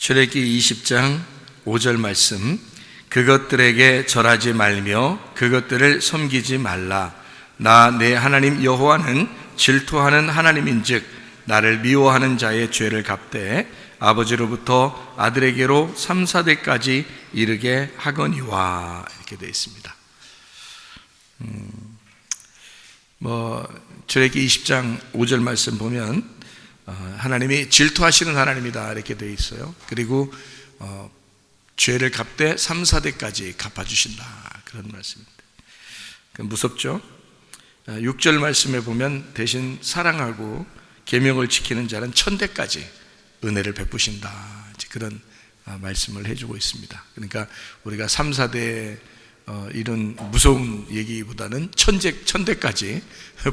출애굽기 20장 5절 말씀, 그것들에게 절하지 말며 그것들을 섬기지 말라. 나 내 하나님 여호와는 질투하는 하나님인즉 나를 미워하는 자의 죄를 갚되 아버지로부터 아들에게로 3, 4대까지 이르게 하거니와. 이렇게 되어 있습니다. 출애굽기 20장 5절 말씀 보면 하나님이 질투하시는 하나님이다 이렇게 되어 있어요. 그리고 죄를 갚되 3, 4대까지 갚아주신다, 그런 말씀입니다. 무섭죠? 6절 말씀에 보면 대신 사랑하고 계명을 지키는 자는 1000대까지 은혜를 베푸신다, 그런 말씀을 해주고 있습니다. 그러니까 우리가 3, 4대 이런 무서운 얘기보다는 1000대까지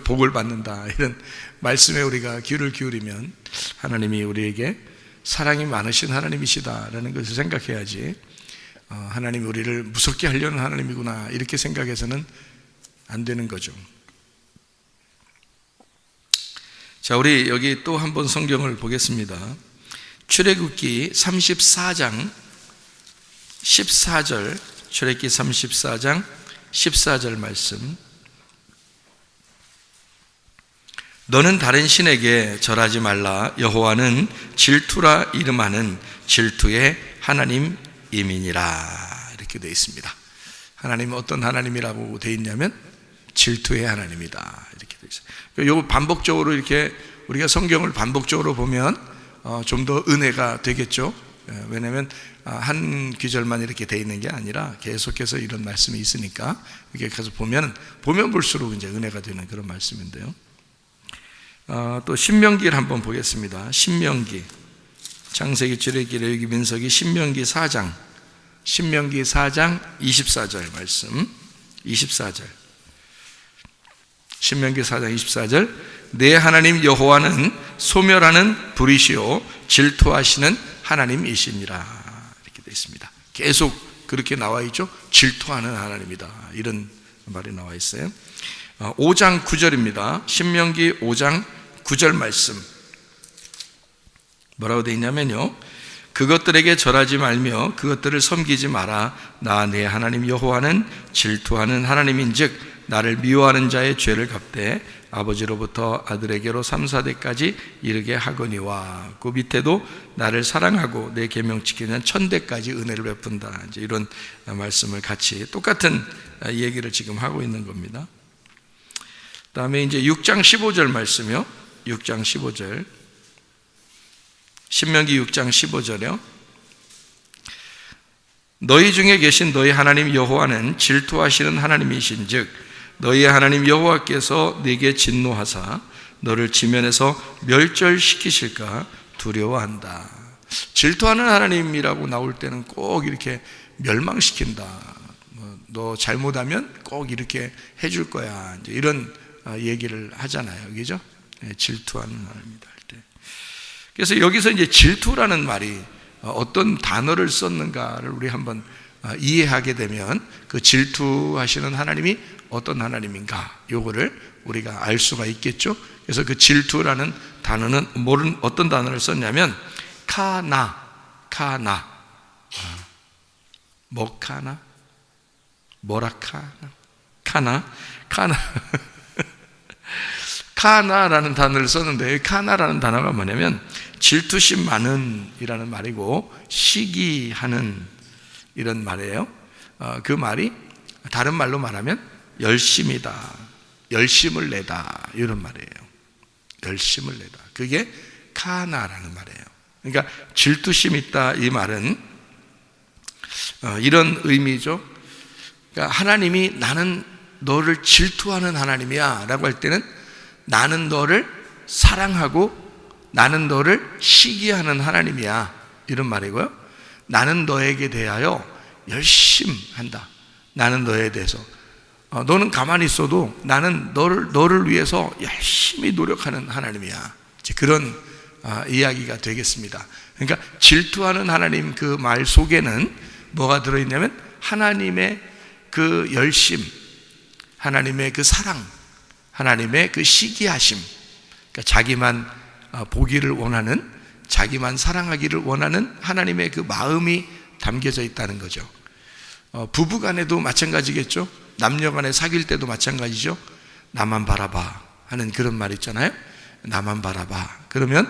복을 받는다, 이런 말씀에 우리가 귀를 기울이면 하나님이 우리에게 사랑이 많으신 하나님이시다라는 것을 생각해야지, 하나님이 우리를 무섭게 하려는 하나님이구나 이렇게 생각해서는 안 되는 거죠. 자, 우리 여기 또 한번 성경을 보겠습니다. 출애굽기 34장 14절, 출애굽기 34장 14절 말씀. 너는 다른 신에게 절하지 말라. 여호와는 질투라 이름하는 질투의 하나님이니라. 이렇게 되어 있습니다. 하나님은 어떤 하나님이라고 되어 있냐면 질투의 하나님이다, 이렇게 되어 있어요. 이거 반복적으로 이렇게 우리가 성경을 반복적으로 보면 좀 더 은혜가 되겠죠. 왜냐하면 한 구절만 이렇게 되어 있는 게 아니라 계속해서 이런 말씀이 있으니까 이렇게 가서 보면 볼수록 이제 은혜가 되는 그런 말씀인데요. 또 신명기를 한번 보겠습니다. 신명기, 창세기, 출애굽기, 레위기, 민수기, 신명기 4장 24절 말씀. 24절, 신명기 4장 24절. 내 하나님 여호와는 소멸하는 불이시요 질투하시는 하나님이시니라. 이렇게 되어 있습니다. 계속 그렇게 나와 있죠. 질투하는 하나님이다, 이런 말이 나와 있어요. 5장 9절입니다. 신명기 5장 9절 말씀. 뭐라고 되어 있냐면요, 그것들에게 절하지 말며 그것들을 섬기지 마라. 나 내 하나님 여호와는 질투하는 하나님인즉 나를 미워하는 자의 죄를 갚되 아버지로부터 아들에게로 3, 4대까지 이르게 하거니와. 그 밑에도 나를 사랑하고 내 계명 지키는 1000대까지 은혜를 베푼다, 이제 이런 말씀을 같이 똑같은 얘기를 지금 하고 있는 겁니다. 그 다음에 이제 6장 15절 말씀이요. 6장 15절, 신명기 6장 15절이요. 너희 중에 계신 너희 하나님 여호와는 질투하시는 하나님이신즉 너희 하나님 여호와께서 네게 진노하사 너를 지면에서 멸절시키실까 두려워한다. 질투하는 하나님이라고 나올 때는 꼭 이렇게 멸망시킨다, 너 잘못하면 꼭 이렇게 해줄 거야, 이제 이런 얘기를 하잖아요, 그죠? 질투하는 하나님이다 할 때. 그래서 여기서 이제 질투라는 말이 어떤 단어를 썼는가를 우리 한번 이해하게 되면 그 질투하시는 하나님이 어떤 하나님인가, 요거를 우리가 알 수가 있겠죠. 그래서 그 질투라는 단어는 어떤 단어를 썼냐면 카나라는 단어를 썼는데, 카나라는 단어가 뭐냐면 질투심 많은 이라는 말이고 시기하는 이런 말이에요. 그 말이 다른 말로 말하면 열심이다, 열심을 내다, 이런 말이에요. 열심을 내다, 그게 카나라는 말이에요. 그러니까 질투심 있다, 이 말은 이런 의미죠. 그러니까 하나님이 나는 너를 질투하는 하나님이야 라고 할 때는 나는 너를 사랑하고 나는 너를 시기하는 하나님이야, 이런 말이고요. 나는 너에게 대하여 열심한다, 나는 너에 대해서 너는 가만히 있어도 나는 너를 위해서 열심히 노력하는 하나님이야, 그런 이야기가 되겠습니다. 그러니까 질투하는 하나님, 그 말 속에는 뭐가 들어있냐면 하나님의 그 열심, 하나님의 그 사랑, 하나님의 그 시기하심, 그러니까 자기만 보기를 원하는 자기만 사랑하기를 원하는 하나님의 그 마음이 담겨져 있다는 거죠. 부부간에도 마찬가지겠죠. 남녀간에 사귈 때도 마찬가지죠. 나만 바라봐 하는 그런 말 있잖아요. 나만 바라봐. 그러면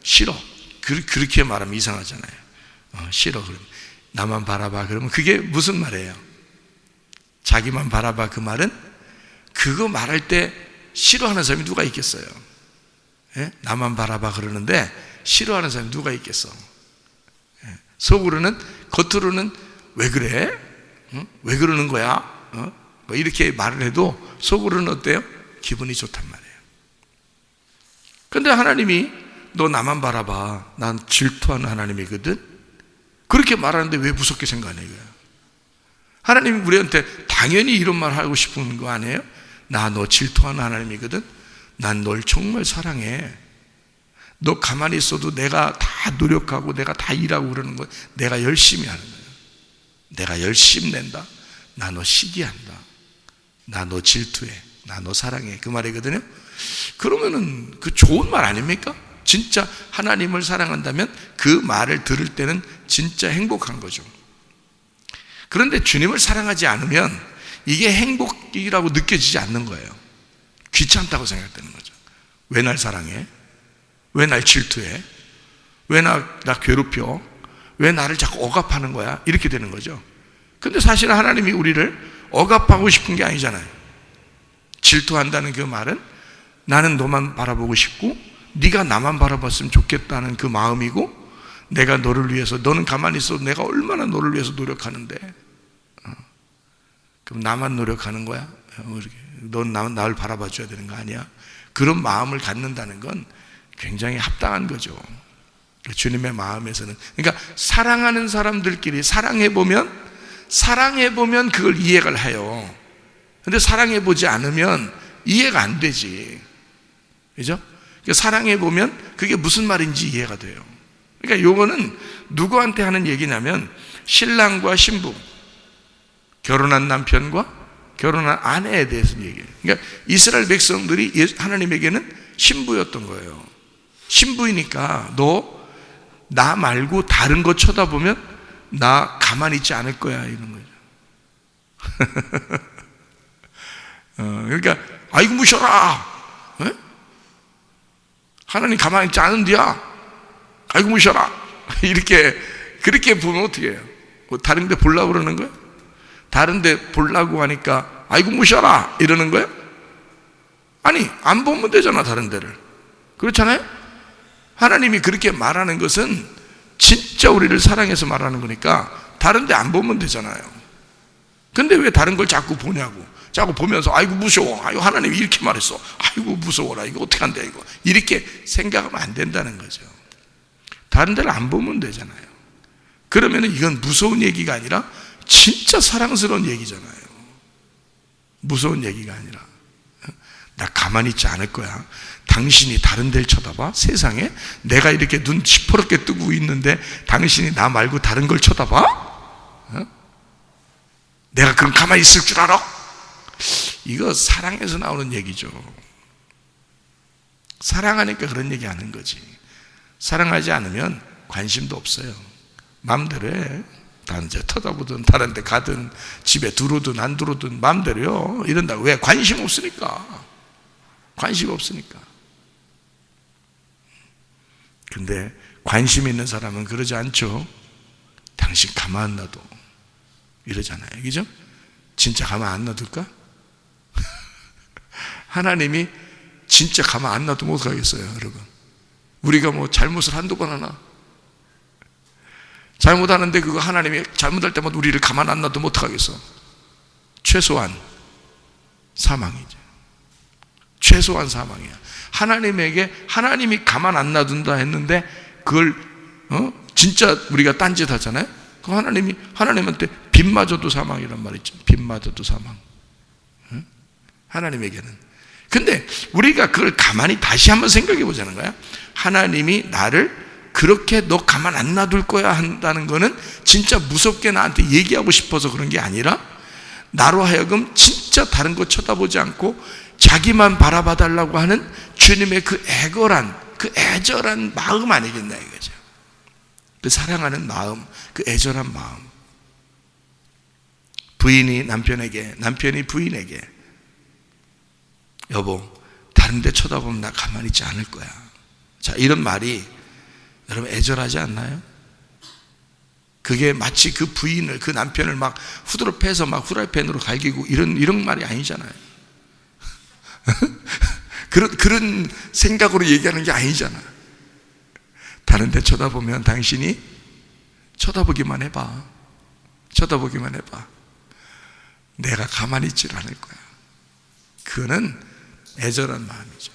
싫어. 그렇게 말하면 이상하잖아요. 싫어. 그러면 나만 바라봐. 그러면 그게 무슨 말이에요? 자기만 바라봐. 그 말은 그거 말할 때 싫어하는 사람이 누가 있겠어요? 예? 나만 바라봐 그러는데 싫어하는 사람이 누가 있겠어? 예? 속으로는, 겉으로는 왜 그래? 왜 그러는 거야? 뭐 이렇게 말을 해도 속으로는 어때요? 기분이 좋단 말이에요. 근데 하나님이 너 나만 바라봐. 난 질투하는 하나님이거든. 그렇게 말하는데 왜 무섭게 생각하냐 이거야. 하나님이 우리한테 당연히 이런 말 하고 싶은 거 아니에요? 나 너 질투하는 하나님이거든. 난 널 정말 사랑해. 너 가만히 있어도 내가 다 노력하고 내가 다 일하고 그러는 거 내가 열심히 하는 거야. 내가 열심히 낸다. 나 너 시기한다. 나 너 질투해. 나 너 사랑해. 그 말이거든요. 그러면은 그 좋은 말 아닙니까? 진짜 하나님을 사랑한다면 그 말을 들을 때는 진짜 행복한 거죠. 그런데 주님을 사랑하지 않으면 이게 행복이라고 느껴지지 않는 거예요. 귀찮다고 생각되는 거죠. 왜 날 사랑해? 왜 날 질투해? 왜 나 괴롭혀? 왜 나를 자꾸 억압하는 거야? 이렇게 되는 거죠. 근데 사실은 하나님이 우리를 억압하고 싶은 게 아니잖아요. 질투한다는 그 말은 나는 너만 바라보고 싶고 네가 나만 바라봤으면 좋겠다는 그 마음이고, 내가 너를 위해서, 너는 가만히 있어도 내가 얼마나 너를 위해서 노력하는데 그럼 나만 노력하는 거야? 넌 나를 바라봐 줘야 되는 거 아니야? 그런 마음을 갖는다는 건 굉장히 합당한 거죠. 주님의 마음에서는. 그러니까 사랑하는 사람들끼리 사랑해보면 그걸 이해를 해요. 근데 사랑해보지 않으면 이해가 안 되지. 그죠? 그러니까 사랑해보면 그게 무슨 말인지 이해가 돼요. 그러니까 요거는 누구한테 하는 얘기냐면 신랑과 신부, 결혼한 남편과 결혼한 아내에 대해서 얘기해요. 그러니까 이스라엘 백성들이 하나님에게는 신부였던 거예요. 신부이니까 너 나 말고 다른 거 쳐다보면 나 가만히 있지 않을 거야 이런 거죠. 그러니까 아이고 무셔라. 에? 하나님 가만히 있지 않은디야. 아이고 무셔라. 그렇게 보면 어떻게 해요? 다른 데 보려고 그러는 거예요? 다른 데 보려고 하니까 아이고 무셔라 이러는 거예요? 아니 안 보면 되잖아 다른 데를. 그렇잖아요? 하나님이 그렇게 말하는 것은 진짜 우리를 사랑해서 말하는 거니까 다른 데 안 보면 되잖아요. 근데 왜 다른 걸 자꾸 보냐고. 자꾸 보면서 아이고 무서워. 아이고 하나님이 이렇게 말했어. 아이고 무서워라. 이거 어떻게 한대 이거. 이렇게 생각하면 안 된다는 거죠. 다른 데를 안 보면 되잖아요. 그러면 이건 무서운 얘기가 아니라 진짜 사랑스러운 얘기잖아요. 무서운 얘기가 아니라 나 가만히 있지 않을 거야. 당신이 다른 데를 쳐다봐? 세상에 내가 이렇게 눈 시퍼렇게 뜨고 있는데 당신이 나 말고 다른 걸 쳐다봐? 내가 그럼 가만히 있을 줄 알아? 이거 사랑에서 나오는 얘기죠. 사랑하니까 그런 얘기 하는 거지. 사랑하지 않으면 관심도 없어요. 마음대로 해. 다른 데 쳐다보든 다른 데 가든 집에 들어오든 안 들어오든 마음대로요. 이런다고. 왜? 관심 없으니까. 관심 없으니까. 근데 관심 있는 사람은 그러지 않죠. 당신 가만 안 놔둬 이러잖아요. 그죠? 진짜 가만 안 놔둘까? 하나님이 진짜 가만 안 놔두면 어떡하겠어요 여러분. 우리가 뭐 잘못을 한두 번 하나 잘못하는데 그거 하나님이 잘못할 때마다 우리를 가만 안 놔두면 어떡하겠어. 최소한 사망이죠. 최소한 사망이야. 하나님이 가만 안 놔둔다 했는데 그걸 진짜 우리가 딴짓 하잖아요. 그 하나님한테 빚마저도 사망이란 말 있죠. 빚마저도 사망. 하나님에게는. 근데 우리가 그걸 가만히 다시 한번 생각해 보자는 거야. 하나님이 나를 그렇게 너 가만 안 놔둘 거야 한다는 거는 진짜 무섭게 나한테 얘기하고 싶어서 그런 게 아니라 나로 하여금 진짜 다른 거 쳐다보지 않고 자기만 바라봐 달라고 하는 주님의 그 애걸한 그 애절한 마음 아니겠나 이거죠. 그 사랑하는 마음, 그 애절한 마음. 부인이 남편에게, 남편이 부인에게, 여보, 다른 데 쳐다보면 나 가만히 있지 않을 거야. 자, 이런 말이 여러분 애절하지 않나요? 그게 마치 그 부인을, 그 남편을 막 후드로 패서 막 후라이팬으로 갈기고 이런 말이 아니잖아요. 그런 생각으로 얘기하는 게 아니잖아. 다른 데 쳐다보면 당신이 쳐다보기만 해봐. 쳐다보기만 해봐. 내가 가만히 있질 않을 거야. 그거는 애절한 마음이죠.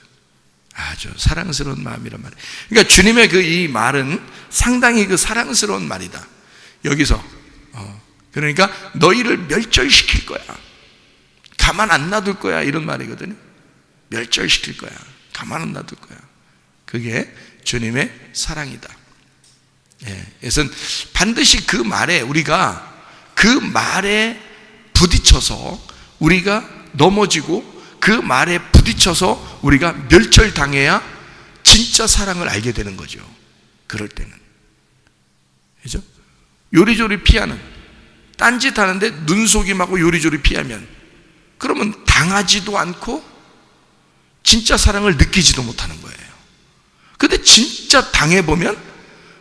아주 사랑스러운 마음이란 말이에요. 그러니까 주님의 그 이 말은 상당히 그 사랑스러운 말이다. 여기서 그러니까 너희를 멸절시킬 거야. 가만 안 놔둘 거야. 이런 말이거든요. 멸절시킬 거야. 가만 안 놔둘 거야. 그게 주님의 사랑이다. 예, 그래서 반드시 그 말에 우리가 그 말에 부딪혀서 우리가 넘어지고 그 말에 부딪혀서 우리가 멸절당해야 진짜 사랑을 알게 되는 거죠. 그럴 때는. 그죠? 요리조리 피하는, 딴짓 하는데 눈속임하고 요리조리 피하면 그러면 당하지도 않고 진짜 사랑을 느끼지도 못하는 거예요. 근데 진짜 당해보면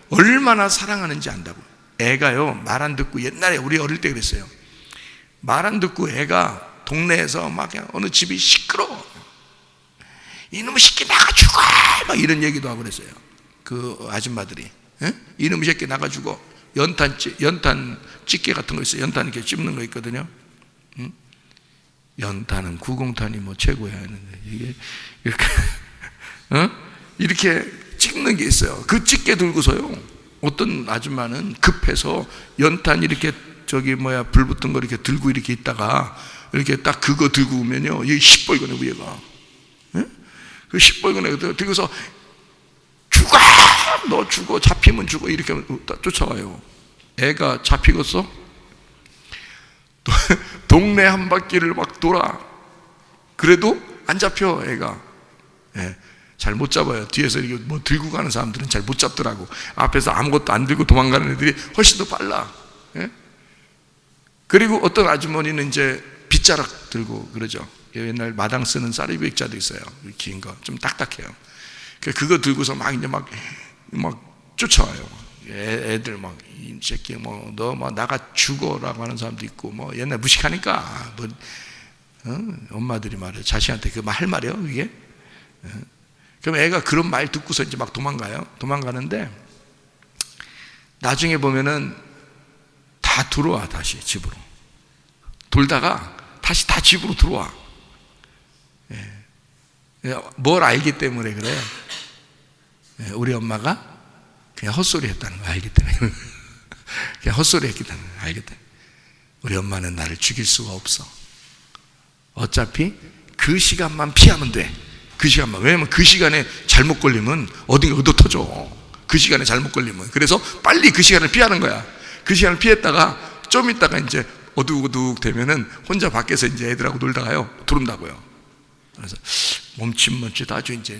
얼마나 사랑하는지 안다고. 애가요, 말 안 듣고, 옛날에 우리 어릴 때 그랬어요. 말 안 듣고 애가 동네에서 막 그냥 어느 집이 시끄러워. 이놈의 새끼 나가 죽어! 막 이런 얘기도 하고 그랬어요. 그 아줌마들이. 에? 이놈의 새끼 나가 죽어. 연탄 집게 같은 거 있어요. 연탄 이렇게 찝는 거 있거든요. 응? 연탄은 구공탄이 뭐 최고야 하는데 이게 이렇게 이렇게 찍는 게 있어요. 그 집게 들고서요. 어떤 아줌마는 급해서 연탄 이렇게 불 붙은 거 이렇게 들고 이렇게 있다가 이렇게 딱 그거 들고 오면요, 이게 시뻘건해 위에가. 그 시뻘건해 들고서 죽어, 너 죽어, 잡히면 죽어 이렇게 쫓아와요. 애가 잡히겠어? 동네 한 바퀴를 막 돌아. 그래도 안 잡혀 애가. 예, 잘 못 잡아요. 뒤에서 이렇게 뭐 들고 가는 사람들은 잘 못 잡더라고. 앞에서 아무것도 안 들고 도망가는 애들이 훨씬 더 빨라. 예? 그리고 어떤 아주머니는 이제 빗자락 들고 그러죠. 옛날 마당 쓰는 쌀이백자도 있어요. 긴 거, 좀 딱딱해요. 그거 들고서 막 이제 막 쫓아와요. 애들 막, 이 새끼 너 나가 죽어라고 하는 사람도 있고, 옛날 무식하니까, 엄마들이 말해요. 자식한테 그 할 말이에요, 이게. 그럼 애가 그런 말 듣고서 이제 막 도망가요. 도망가는데, 나중에 보면은 다 들어와, 다시 집으로. 돌다가 다시 다 집으로 들어와. 뭘 알기 때문에 그래요? 우리 엄마가 그냥 헛소리 했다는 거 알기 때문에. 그냥 헛소리 했기 때문에 알기 때문에. 우리 엄마는 나를 죽일 수가 없어. 어차피 그 시간만 피하면 돼. 그 시간만. 왜냐면 그 시간에 잘못 걸리면 어딘가 얻어 터져. 그 시간에 잘못 걸리면. 그래서 빨리 그 시간을 피하는 거야. 그 시간을 피했다가 좀 있다가 이제 어둑어둑 되면은 혼자 밖에서 이제 애들하고 놀다가요, 들어온다고요. 그래서 멈칫멈칫 아주 이제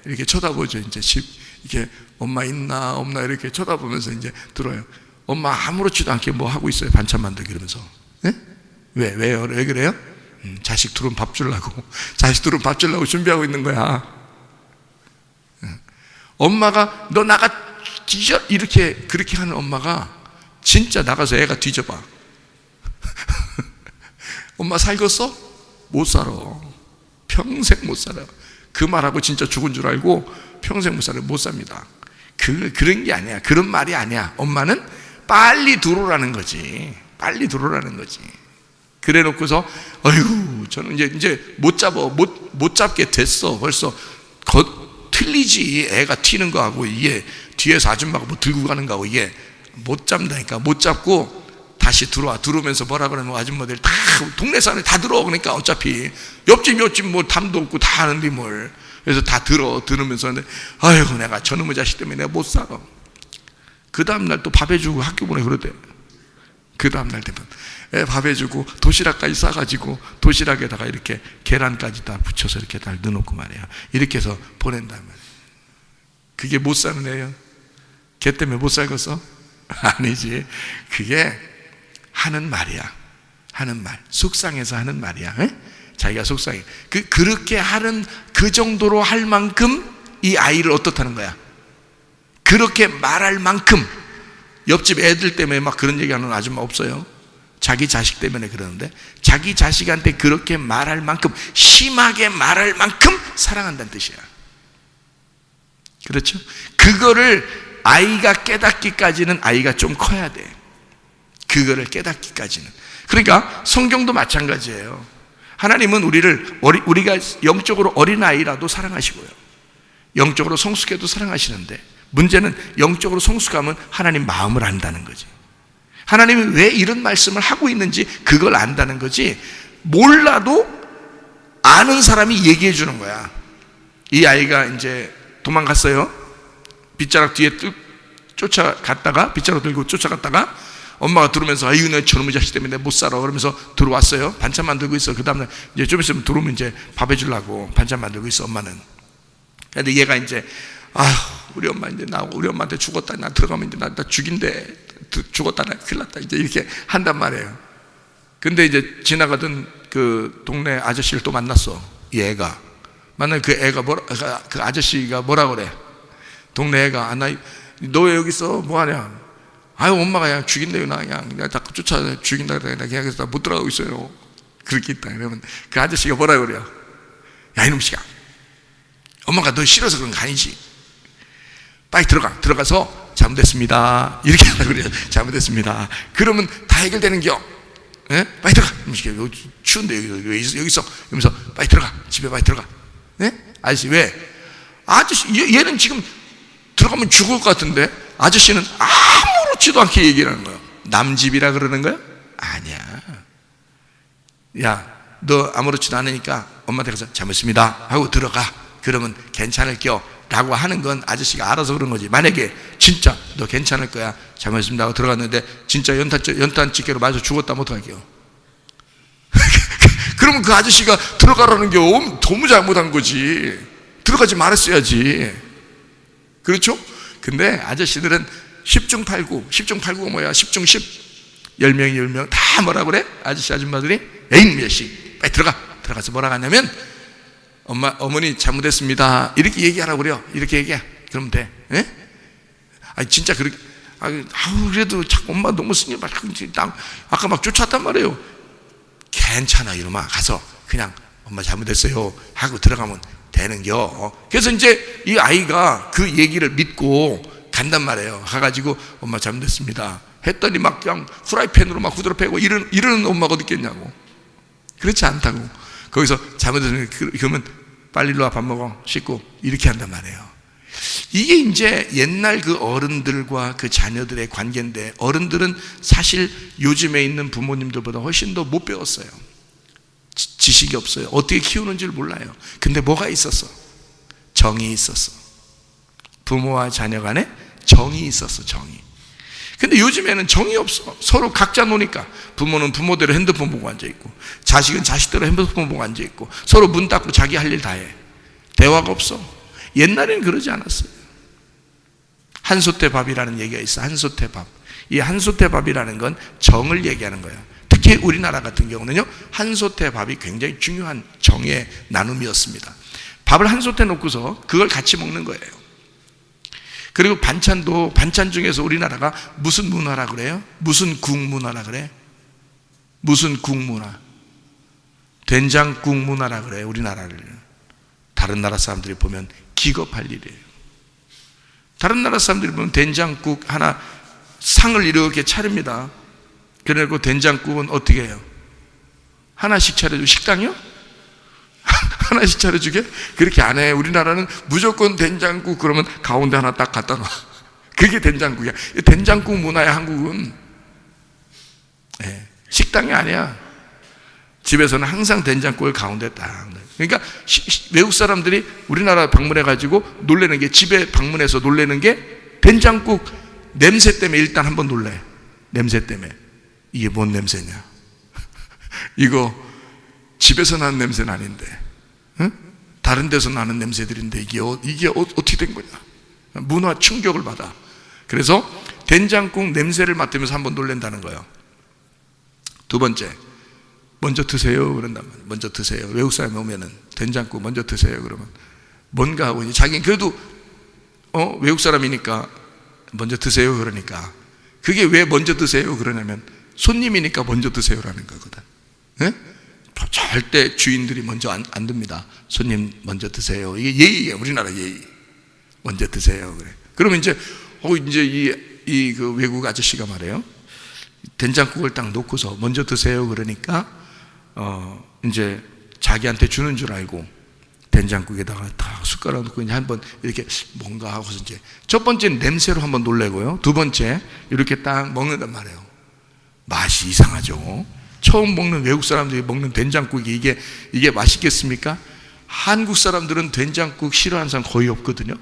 이렇게 쳐다보죠. 이제 집, 이렇게 엄마 있나 없나 이렇게 쳐다보면서 이제 들어요. 엄마 아무렇지도 않게 뭐 하고 있어요. 반찬 만들기 이러면서. 네? 왜요? 왜 그래요? 자식 둘은 밥 주려고. 자식 둘은 밥 주려고 준비하고 있는 거야. 엄마가 너 나가 뒤져 이렇게 그렇게 하는 엄마가 진짜 나가서 애가 뒤져봐. 엄마 살겠어? 못 살아. 평생 못 살아. 그 말하고 진짜 죽은 줄 알고 평생 못 살아. 못 삽니다. 그런 게 아니야. 그런 말이 아니야. 엄마는 빨리 들어오라는 거지. 빨리 들어오라는 거지. 그래 놓고서 어휴 저는 이제 못 잡게 됐어. 벌써 틀리지. 애가 튀는 거하고 이게 뒤에서 아줌마가 뭐 들고 가는 거하고 이게 못 잡는다니까. 못 잡고 다시 들어와. 들어오면서 뭐라 그러면 아줌마들 다 동네 사람들 다 들어와. 그러니까 어차피 옆집 뭐 담도 없고 다 하는데 뭘. 그래서 다 들으면서 아이고 내가 저놈의 자식 때문에 내가 못 살아. 그 다음날 또 밥 해주고 학교 보내 그러대. 그 다음날 되면 밥 해주고 도시락까지 싸가지고 도시락에다가 이렇게 계란까지 다 붙여서 이렇게 다 넣어놓고 말이야. 이렇게 해서 보낸단 말이야. 그게 못 사는 애예요? 걔 때문에 못 살겠어? 아니지. 그게 하는 말이야. 하는 말. 속상해서 하는 말이야. 에? 자기가 속상해. 그렇게 하는, 그 정도로 할 만큼 이 아이를 어떻다는 거야? 그렇게 말할 만큼. 옆집 애들 때문에 막 그런 얘기하는 아줌마 없어요? 자기 자식 때문에 그러는데, 자기 자식한테 그렇게 말할 만큼, 심하게 말할 만큼 사랑한다는 뜻이야. 그렇죠? 그거를 아이가 깨닫기까지는 아이가 좀 커야 돼. 그거를 깨닫기까지는. 그러니까 성경도 마찬가지예요. 하나님은 우리가 영적으로 어린아이라도 사랑하시고요, 영적으로 성숙해도 사랑하시는데, 문제는 영적으로 성숙하면 하나님 마음을 안다는 거지. 하나님이 왜 이런 말씀을 하고 있는지 그걸 안다는 거지, 몰라도 아는 사람이 얘기해 주는 거야. 이 아이가 이제 도망갔어요. 빗자락 뒤에 쫓아갔다가, 빗자락 들고 쫓아갔다가 엄마가 들어오면서, 아유, 내 저놈의 자식 때문에 못 살아 그러면서 들어왔어요. 반찬 만들고 있어. 그 다음날 이제 좀 있으면 들어오면 이제 밥 해주려고 반찬 만들고 있어, 엄마는. 근데 얘가 이제, 우리 엄마 이제 우리 엄마한테 죽었다. 나 들어가면 이제 나 죽인대. 죽었다. 나 큰일 났다. 이제 이렇게 한단 말이에요. 근데 이제 지나가던 그 동네 아저씨를 또 만났어. 이 애가. 만나면 그 애가 그 아저씨가 뭐라 그래? 동네 애가, 너 왜 여기 있어? 뭐 하냐? 아유, 엄마가 그냥 죽인대요. 나 그냥 자꾸 쫓아 죽인다. 그냥 그래서 못 들어가고 있어요. 그렇게 있다. 그러면 그 아저씨가 뭐라 그래요? 야, 이놈씨가, 엄마가 너 싫어서 그런 거 아니지? 빨리 들어가서 잘못됐습니다. 이렇게 하려고 그래요. 잘못됐습니다. 그러면 다 해결되는겨. 예? 빨리 들어가. 여기 추운데 여기 있어. 이러면서 빨리 들어가. 집에 빨리 들어가. 예? 아저씨 왜? 아저씨 얘는 지금 들어가면 죽을 것 같은데, 아저씨는 아무렇지도 않게 얘기를 하는 거야. 남집이라 그러는 거야? 아니야. 야, 너 아무렇지도 않으니까 엄마한테 가서 잘못했습니다 하고 들어가. 그러면 괜찮을 겨 라고 하는 건 아저씨가 알아서 그런 거지. 만약에 진짜 너 괜찮을 거야, 잘못했습니다 하고 들어갔는데 진짜 연탄 집게로 맞아 죽었다면 어떡할게요? 그러면 그 아저씨가 들어가라는 게 너무 잘못한 거지. 들어가지 말았어야지. 그렇죠? 근데 아저씨들은 10중 8구, 10중 8구가 뭐야? 10중 10, 10명이 10명 다 뭐라 그래? 아저씨 아줌마들이, 에이 몇씩 빨리 들어가서 뭐라 하냐면, 어머니 잘못했습니다 이렇게 얘기하라고 그래요. 이렇게 얘기해. 그러면 돼. 예? 아니 진짜 그렇게, 그래도 자꾸 엄마 너무 스님 아까 막 쫓아왔단 말이에요. 괜찮아 이놈아, 가서 그냥 엄마 잘못했어요 하고 들어가면 되는겨. 그래서 이제 이 아이가 그 얘기를 믿고 간단 말이에요. 가가지고 엄마 잘못했습니다 했더니 막 그냥 후라이팬으로 막 후드로 패고 이러는 엄마가 어디 있겠냐고. 그렇지 않다고. 거기서 잘못했으면, 그러면 빨리 일로 와, 밥 먹어, 씻고, 이렇게 한단 말이에요. 이게 이제 옛날 그 어른들과 그 자녀들의 관계인데, 어른들은 사실 요즘에 있는 부모님들보다 훨씬 더 못 배웠어요. 지식이 없어요. 어떻게 키우는지를 몰라요. 근데 뭐가 있었어? 정이 있었어. 부모와 자녀 간에 정이 있었어. 정이. 근데 요즘에는 정이 없어. 서로 각자 노니까. 부모는 부모대로 핸드폰 보고 앉아있고, 자식은 자식대로 핸드폰 보고 앉아있고, 서로 문 닫고 자기 할 일 다 해. 대화가 없어. 옛날에는 그러지 않았어요. 한솥대 밥이라는 얘기가 있어. 한솥대 밥. 이 한솥대 밥이라는 건 정을 얘기하는 거예요. 특히 우리나라 같은 경우는요, 한솥대 밥이 굉장히 중요한 정의 나눔이었습니다. 밥을 한솥에 놓고서 그걸 같이 먹는 거예요. 그리고 반찬도, 반찬 중에서 우리나라가 무슨 문화라 그래요? 무슨 국 문화라 그래? 무슨 국 문화? 된장국 문화라 그래요, 우리나라를. 다른 나라 사람들이 보면 기겁할 일이에요. 다른 나라 사람들이 보면 된장국 하나 상을 이렇게 차립니다. 그리고 된장국은 어떻게 해요? 하나씩 차려주고, 식당이요? 하나씩 차려주게? 그렇게 안 해. 우리나라는 무조건 된장국 그러면 가운데 하나 딱 갖다 놔. 그게 된장국이야. 된장국 문화야, 한국은. 네. 식당이 아니야. 집에서는 항상 된장국을 가운데 딱. 그러니까 외국 사람들이 우리나라 방문해가지고 놀래는 게, 집에 방문해서 놀래는 게 된장국 냄새 때문에 일단 한번 놀래. 냄새 때문에. 이게 뭔 냄새냐? 이거 집에서 나는 냄새는 아닌데, 응? 다른 데서 나는 냄새들인데 이게 어떻게 된 거냐? 문화 충격을 받아. 그래서 된장국 냄새를 맡으면서 한번 놀란다는 거예요. 두 번째, 먼저 드세요 그런단 말이에요. 먼저 드세요. 외국 사람이 오면은 된장국 먼저 드세요 그러면 뭔가 하고, 이제 자기는 그래도 외국 사람이니까 먼저 드세요 그러니까, 그게 왜 먼저 드세요 그러냐면 손님이니까 먼저 드세요라는 거거든. 네? 절대 주인들이 먼저 안 듭니다. 손님 먼저 드세요. 이게 예의예요. 우리나라 예의. 먼저 드세요. 그래. 그러면 이제 그 외국 아저씨가 말해요. 된장국을 딱 놓고서 먼저 드세요 그러니까 이제 자기한테 주는 줄 알고 된장국에다가 다 숟가락 넣고 이제 한번 이렇게 뭔가 하고서 이제 첫 번째는 냄새로 한번 놀래고요. 두 번째 이렇게 딱 먹는단 말이에요. 맛이 이상하죠. 처음 먹는 외국 사람들이 먹는 된장국이 이게 맛있겠습니까? 한국 사람들은 된장국 싫어하는 사람 거의 없거든요.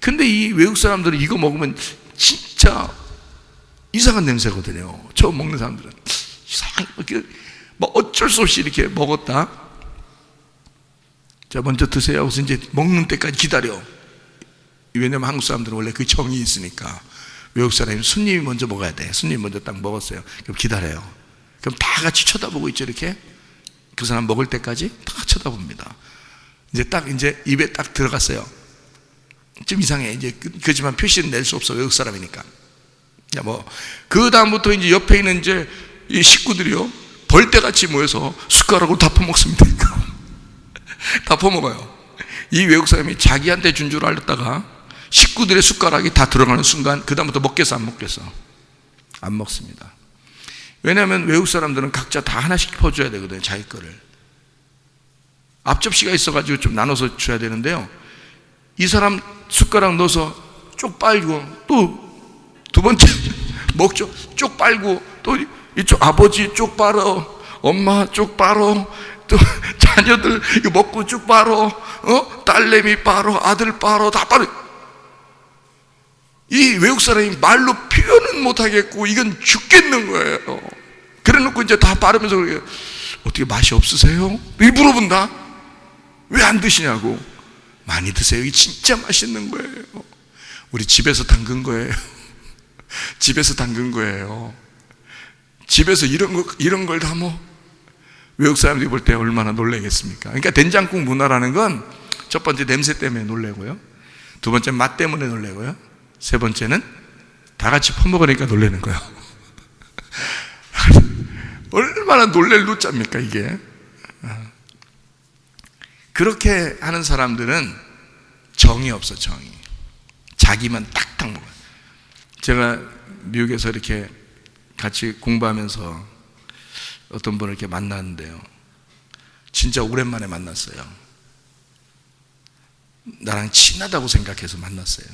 근데 이 외국 사람들은 이거 먹으면 진짜 이상한 냄새거든요. 처음 먹는 사람들은 이상하게 뭐 어쩔 수 없이 이렇게 먹었다. 자, 먼저 드세요 하고서 이제 먹는 때까지 기다려. 왜냐면 한국 사람들은 원래 그 정이 있으니까. 외국 사람이 손님이 먼저 먹어야 돼. 손님이 먼저 딱 먹었어요. 그럼 기다려요. 그럼 다 같이 쳐다보고 있죠. 이렇게 그 사람 먹을 때까지 다 쳐다봅니다. 이제 입에 딱 들어갔어요. 좀 이상해. 이제 그렇지만 표시는 낼 수 없어. 외국 사람이니까. 그 다음부터 이제 옆에 있는 이제 이 식구들이요, 벌떼같이 모여서 숟가락으로 다 퍼먹습니다. 다 퍼먹어요. 이 외국 사람이 자기한테 준 줄 알았다가 식구들의 숟가락이 다 들어가는 순간 그 다음부터 먹겠어 안 먹겠어? 안 먹습니다. 왜냐하면 외국 사람들은 각자 다 하나씩 퍼줘야 되거든요. 자기 거를. 앞접시가 있어가지고 좀 나눠서 줘야 되는데요, 이 사람 숟가락 넣어서 쪽 빨고 또 두 번째 먹죠. 쪽 빨고 또 이쪽 아버지 쪽 빨어, 엄마 쪽 빨어, 또 자녀들 이거 먹고 쭉 빨어, 딸내미 빨어, 아들 빨어, 다 빨어. 이 외국 사람이 말로 표현은 못하겠고 이건 죽겠는 거예요. 그래 놓고 이제 다 빠르면서 그래요. 어떻게 맛이 없으세요? 이렇게 물어본다. 왜 안 드시냐고. 많이 드세요. 이게 진짜 맛있는 거예요. 우리 집에서 담근 거예요. 집에서 담근 거예요. 집에서 이런 걸 담어. 외국 사람들이 볼 때 얼마나 놀라겠습니까? 그러니까 된장국 문화라는 건 첫 번째 냄새 때문에 놀래고요, 두 번째 맛 때문에 놀래고요, 세 번째는 다 같이 퍼먹으니까 놀라는 거예요. 얼마나 놀랄 노자입니까 이게. 그렇게 하는 사람들은 정이 없어. 정이. 자기만 딱딱 먹어요. 제가 미국에서 이렇게 같이 공부하면서 어떤 분을 이렇게 만났는데요, 진짜 오랜만에 만났어요. 나랑 친하다고 생각해서 만났어요.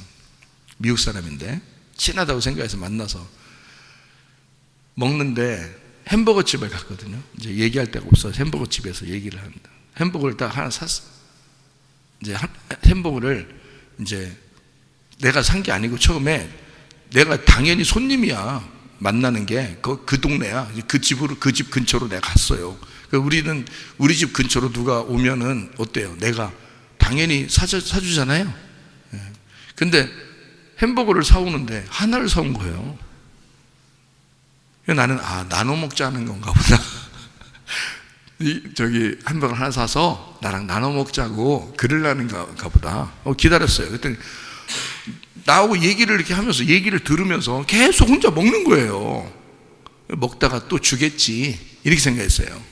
미국 사람인데 친하다고 생각해서 만나서 먹는데 햄버거 집에 갔거든요. 이제 얘기할 데가 없어서 햄버거 집에서 얘기를 합니다. 햄버거를 딱 하나 샀어. 이제 햄버거를 이제 내가 산 게 아니고 처음에 내가 당연히 손님이야. 만나는 게 그 동네야. 그 집 근처로 내가 갔어요. 우리는 우리 집 근처로 누가 오면은 어때요? 내가 당연히 사주잖아요. 근데 햄버거를 사오는데 하나를 사온 거예요. 나는 나눠 먹자는 건가 보다. 햄버거 하나 사서 나랑 나눠 먹자고 그러려는가 보다. 기다렸어요. 그랬더니 나하고 얘기를 이렇게 하면서 얘기를 들으면서 계속 혼자 먹는 거예요. 먹다가 또 주겠지 이렇게 생각했어요.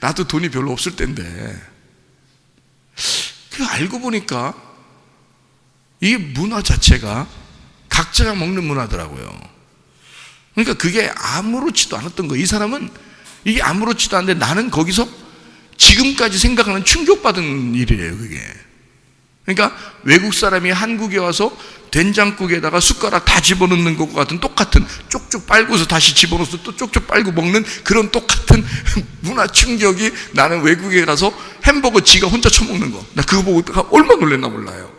나도 돈이 별로 없을 텐데. 알고 보니까 이게 문화 자체가 각자가 먹는 문화더라고요. 그러니까 그게 아무렇지도 않았던 거예요. 이 사람은 이게 아무렇지도 않은데 나는 거기서 지금까지 생각하는 충격받은 일이에요, 그게. 그러니까 외국 사람이 한국에 와서 된장국에다가 숟가락 다 집어넣는 것과 같은 똑같은, 쪽쪽 빨고서 다시 집어넣어서 또 쪽쪽 빨고 먹는 그런 똑같은 문화 충격이, 나는 외국에 가서 햄버거 지가 혼자 쳐먹는 거, 나 그거 보고 얼마나 놀랐나 몰라요.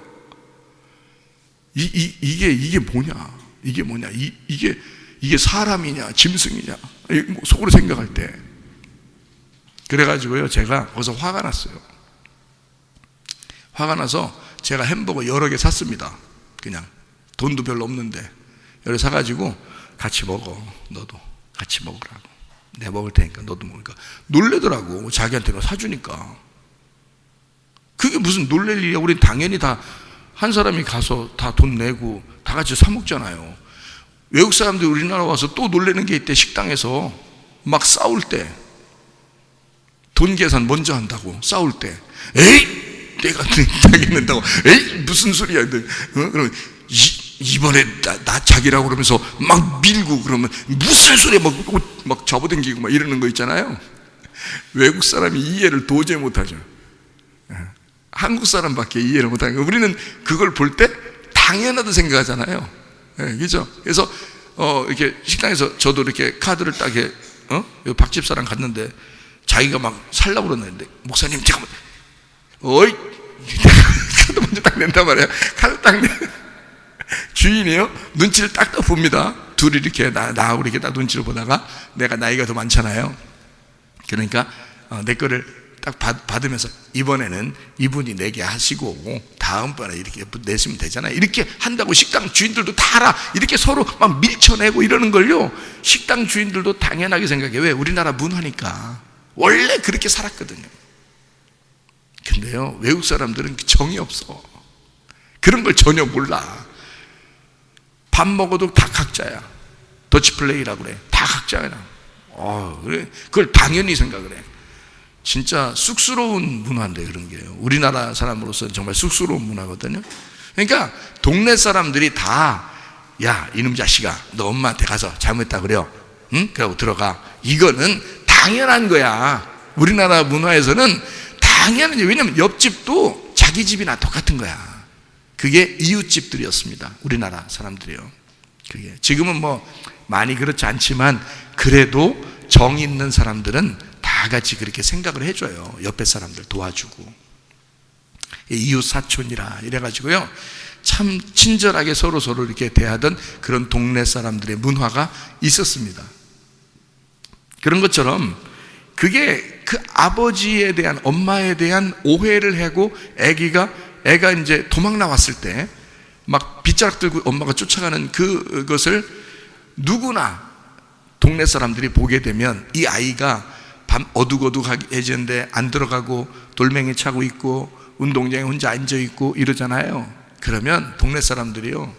이게 뭐냐, 이게 사람이냐 짐승이냐 속으로 생각할 때. 그래가지고요, 제가 거기서 화가 났어요. 화가 나서 제가 햄버거 여러 개 샀습니다. 그냥 돈도 별로 없는데 여러 개 사가지고 같이 먹어. 너도 같이 먹으라고. 내가 먹을 테니까 너도 먹으니까 놀래더라고. 자기한테는 사주니까. 그게 무슨 놀랄 일이야. 우린 당연히 다 한 사람이 가서 다 돈 내고 다 같이 사 먹잖아요. 외국 사람들이 우리나라 와서 또 놀라는 게 있대. 식당에서 막 싸울 때 돈 계산 먼저 한다고. 싸울 때 에이 내가 자기 낸다고. 에이 무슨 소리야. 그러면 이번에 나 자기라고 그러면서 막 밀고 그러면 무슨 소리야. 막 잡아당기고 막 이러는 거 있잖아요. 외국 사람이 이해를 도저히 못하죠. 한국 사람밖에 이해를 못하는 거예요. 우리는 그걸 볼 때 당연하다 생각하잖아요. 그죠? 그래서 이렇게 식당에서 저도 이렇게 카드를 딱 박 집사랑 갔는데 자기가 막 살라고 그러는데 목사님 잠깐만 어이 카드 먼저 딱 낸단 말이에요. 카드 딱 내 주인이요 눈치를 딱 봅니다. 둘이 이렇게 나하고 이렇게 딱 눈치를 보다가 내가 나이가 더 많잖아요. 그러니까 내 거를 딱 받으면서 이번에는 이분이 내게 하시고 다음번에 이렇게 내시면 되잖아요. 이렇게 한다고 식당 주인들도 다 알아. 이렇게 서로 막 밀쳐내고 이러는 걸요 식당 주인들도 당연하게 생각해. 왜? 우리나라 문화니까. 원래 그렇게 살았거든요. 근데요 외국 사람들은 정이 없어. 그런 걸 전혀 몰라. 밥 먹어도 다 각자야. 더치플레이라고 그래. 다 각자야. 그래. 그걸 당연히 생각을 해. 진짜 쑥스러운 문화인데 그런 게요. 우리나라 사람으로서는 정말 쑥스러운 문화거든요. 그러니까 동네 사람들이 다 야 이놈 자식아 너 엄마한테 가서 잘못했다 그래요. 응? 그러고 들어가. 이거는 당연한 거야. 우리나라 문화에서는 당연하지. 왜냐면 옆집도 자기 집이나 똑같은 거야. 그게 이웃집들이었습니다. 우리나라 사람들이요. 그게 지금은 뭐 많이 그렇지 않지만 그래도 정 있는 사람들은 다 같이 그렇게 생각을 해줘요. 옆에 사람들 도와주고 이웃 사촌이라 이래가지고요 참 친절하게 서로 이렇게 대하던 그런 동네 사람들의 문화가 있었습니다. 그런 것처럼 그게 그 아버지에 대한 엄마에 대한 오해를 하고 애가 이제 도망 나왔을 때 막 빗자락 들고 엄마가 쫓아가는 그것을 누구나 동네 사람들이 보게 되면 이 아이가 밤 어둑어둑해지는데 안 들어가고 돌멩이 차고 있고 운동장에 혼자 앉아 있고 이러잖아요. 그러면 동네 사람들이요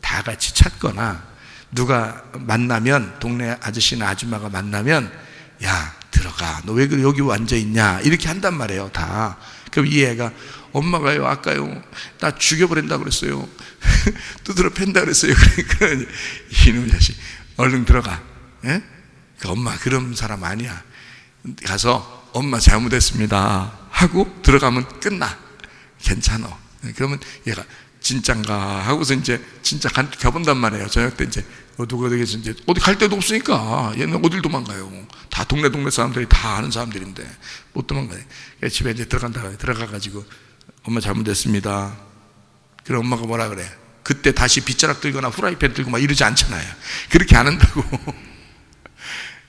다 같이 찾거나 누가 만나면 동네 아저씨나 아줌마가 만나면 야 들어가 너 왜 여기 앉아 있냐 이렇게 한단 말이에요. 다. 그럼 이 애가 엄마가요 아까요 나 죽여버린다고 그랬어요. 두드러 팬다 그랬어요. 그러니까 이놈 자식 얼른 들어가. 예? 그 엄마 그런 사람 아니야. 가서 엄마 잘못했습니다 하고 들어가면 끝나. 괜찮아. 그러면 얘가 진짠가 하고서 이제 진짜 가본단 말이에요. 저녁 때 이제 어둑어둑해서 이제 어디 갈 데도 없으니까 얘는 어딜 도망가요. 다 동네 사람들이 다 아는 사람들인데 못 도망가요. 집에 이제 들어가가지고 엄마 잘못했습니다. 그럼 엄마가 뭐라 그래? 그때 다시 빗자락 들거나 후라이팬 들고 막 이러지 않잖아요. 그렇게 안 한다고.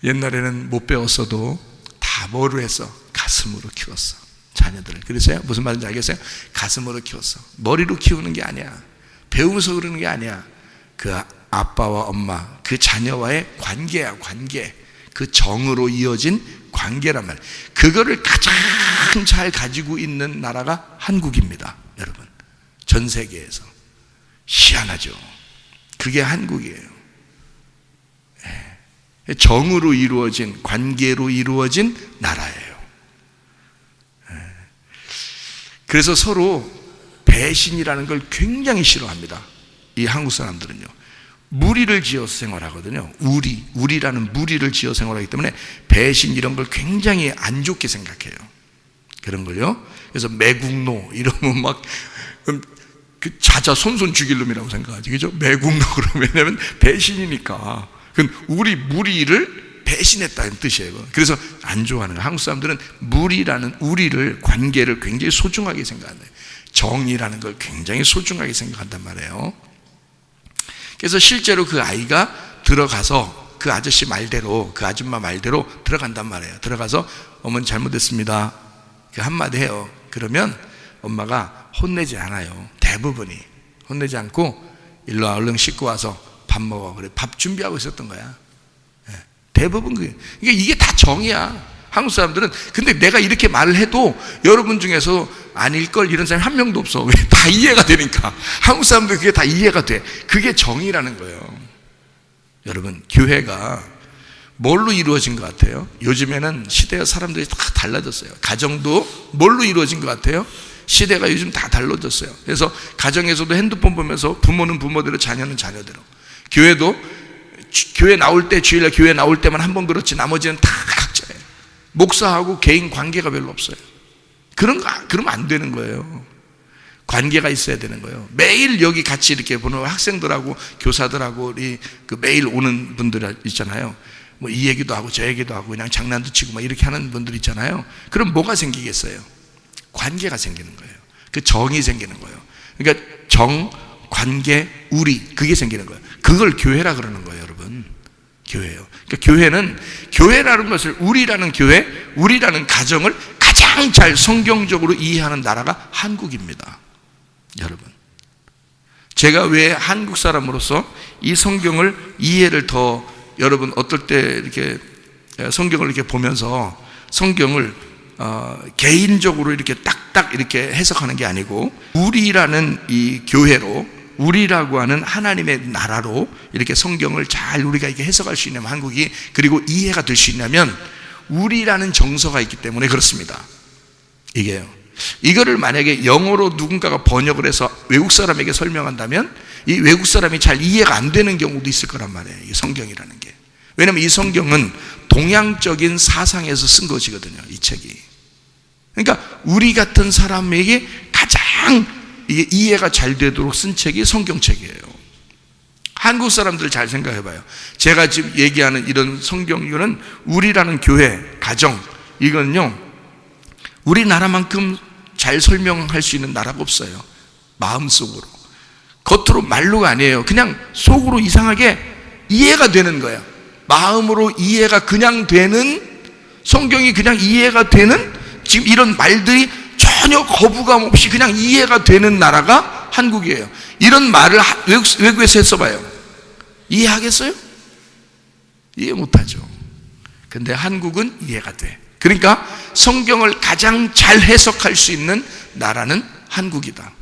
옛날에는 못 배웠어도 다 뭐로 했어? 가슴으로 키웠어. 자녀들을. 그래서요 무슨 말인지 알겠어요? 가슴으로 키웠어. 머리로 키우는 게 아니야. 배우면서 그러는 게 아니야. 그 아빠와 엄마 그 자녀와의 관계야. 관계. 그 정으로 이어진 관계란 말이에요. 그거를 가장 잘 가지고 있는 나라가 한국입니다. 여러분 전 세계에서. 희한하죠. 그게 한국이에요. 정으로 이루어진 관계로 이루어진 나라예요. 그래서 서로 배신이라는 걸 굉장히 싫어합니다. 이 한국 사람들은요 무리를 지어서 생활하거든요. 우리라는 무리를 지어 생활하기 때문에 배신 이런 걸 굉장히 안 좋게 생각해요. 그런 걸요. 그래서 매국노 이러면 막 그 자자 손손 죽일 놈이라고 생각하지. 그죠? 매국노 그러면 왜냐면 배신이니까. 그건 우리 무리를 배신했다는 뜻이에요. 그래서 안 좋아하는 거예요. 한국 사람들은 무리라는 우리를 관계를 굉장히 소중하게 생각한다. 정이라는 걸 굉장히 소중하게 생각한단 말이에요. 그래서 실제로 그 아이가 들어가서 그 아저씨 말대로 그 아줌마 말대로 들어간단 말이에요. 들어가서 어머니 잘못했습니다. 그 한마디 해요. 그러면 엄마가 혼내지 않아요. 대부분이 혼내지 않고 일로 와, 얼른 씻고 와서 밥 먹어. 그래, 밥 준비하고 있었던 거야. 대부분 그게. 그러니까 이게 다 정이야. 한국 사람들은. 근데 내가 이렇게 말을 해도 여러분 중에서 아닐걸 이런 사람이 한 명도 없어. 왜? 다 이해가 되니까. 한국 사람들 그게 다 이해가 돼. 그게 정이라는 거예요. 여러분, 교회가 뭘로 이루어진 것 같아요? 요즘에는 시대와 사람들이 다 달라졌어요. 가정도 뭘로 이루어진 것 같아요? 시대가 요즘 다 달라졌어요. 그래서 가정에서도 핸드폰 보면서 부모는 부모대로, 자녀는 자녀대로. 교회도 교회 나올 때, 주일날 교회 나올 때만 한 번 그렇지 나머지는 다 각자예요. 목사하고 개인 관계가 별로 없어요. 그러면 안 되는 거예요. 관계가 있어야 되는 거예요. 매일 여기 같이 이렇게 보는 학생들하고 교사들하고 우리 그 매일 오는 분들 있잖아요. 뭐 이 얘기도 하고 저 얘기도 하고 그냥 장난도 치고 막 이렇게 하는 분들 있잖아요. 그럼 뭐가 생기겠어요? 관계가 생기는 거예요. 그 정이 생기는 거예요. 그러니까 정, 관계, 우리, 그게 생기는 거예요. 그걸 교회라 그러는 거예요, 여러분. 교회예요. 그러니까 교회는, 교회라는 것을, 우리라는 교회, 우리라는 가정을 가장 잘 성경적으로 이해하는 나라가 한국입니다. 여러분, 제가 왜 한국 사람으로서 이 성경을 이해를 더, 여러분 어떨 때 이렇게 성경을 이렇게 보면서 성경을 개인적으로 이렇게 딱딱 이렇게 해석하는 게 아니고 우리라는 이 교회로, 우리라고 하는 하나님의 나라로 이렇게 성경을 잘 우리가 이렇게 해석할 수 있냐면, 한국이, 그리고 이해가 될 수 있냐면 우리라는 정서가 있기 때문에 그렇습니다. 이게요. 이거를 만약에 영어로 누군가가 번역을 해서 외국 사람에게 설명한다면 이 외국 사람이 잘 이해가 안 되는 경우도 있을 거란 말이에요. 이 성경이라는 게. 왜냐하면 이 성경은 동양적인 사상에서 쓴 것이거든요, 이 책이. 그러니까 우리 같은 사람에게 가장 이게 이해가 잘 되도록 쓴 책이 성경책이에요. 한국 사람들 잘 생각해 봐요. 제가 지금 얘기하는 이런 성경은 우리라는 교회, 가정, 이건요 우리나라만큼 잘 설명할 수 있는 나라가 없어요. 마음속으로. 겉으로 말로가 아니에요. 그냥 속으로 이상하게 이해가 되는 거예요. 마음으로 이해가 그냥 되는, 성경이 그냥 이해가 되는, 지금 이런 말들이 전혀 거부감 없이 그냥 이해가 되는 나라가 한국이에요. 이런 말을 외국에서 했어봐요. 이해하겠어요? 이해 못하죠. 근데 한국은 이해가 돼. 그러니까 성경을 가장 잘 해석할 수 있는 나라는 한국이다.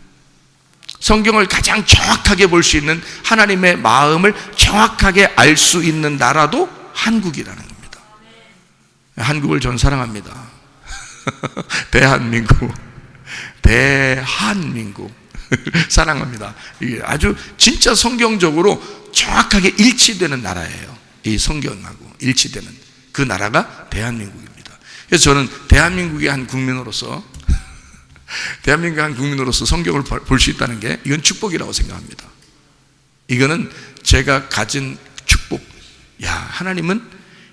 성경을 가장 정확하게 볼 수 있는, 하나님의 마음을 정확하게 알 수 있는 나라도 한국이라는 겁니다. 한국을 전 사랑합니다. 대한민국 사랑합니다. 이게 아주 진짜 성경적으로 정확하게 일치되는 나라예요. 이 성경하고 일치되는 그 나라가 대한민국입니다. 그래서 저는 대한민국의 한 국민으로서 성경을 볼 수 있다는 게, 이건 축복이라고 생각합니다. 이거는 제가 가진 축복. 야, 하나님은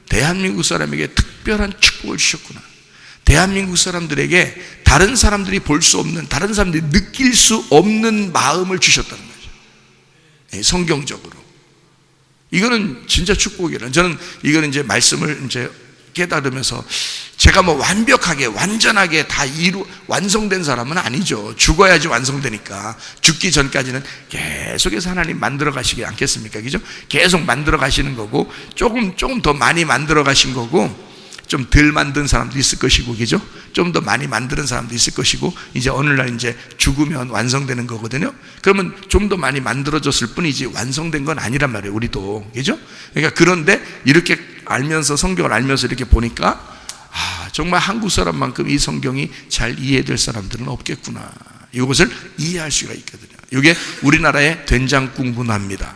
대한민국 사람에게 특별한 축복을 주셨구나. 대한민국 사람들에게 다른 사람들이 볼 수 없는, 다른 사람들이 느낄 수 없는 마음을 주셨다는 거죠. 성경적으로. 이거는 진짜 축복이라. 저는 이거는 이제 말씀을 이제 깨달으면서, 제가 뭐 완벽하게 완전하게 다 완성된 사람은 아니죠. 죽어야지 완성되니까. 죽기 전까지는 계속해서 하나님 만들어 가시지 않겠습니까? 그죠? 계속 만들어 가시는 거고, 조금 더 많이 만들어 가신 거고, 좀 덜 만든 사람도 있을 것이고, 그죠? 좀 더 많이 만드는 사람도 있을 것이고, 이제 어느 날 이제 죽으면 완성되는 거거든요. 그러면 좀 더 많이 만들어졌을 뿐이지 완성된 건 아니란 말이에요, 우리도. 그죠? 그러니까 그런데 이렇게 알면서, 성경을 알면서 이렇게 보니까, 정말 한국 사람만큼 이 성경이 잘 이해될 사람들은 없겠구나. 이것을 이해할 수가 있거든요. 이게 우리나라의 된장국 문화입니다.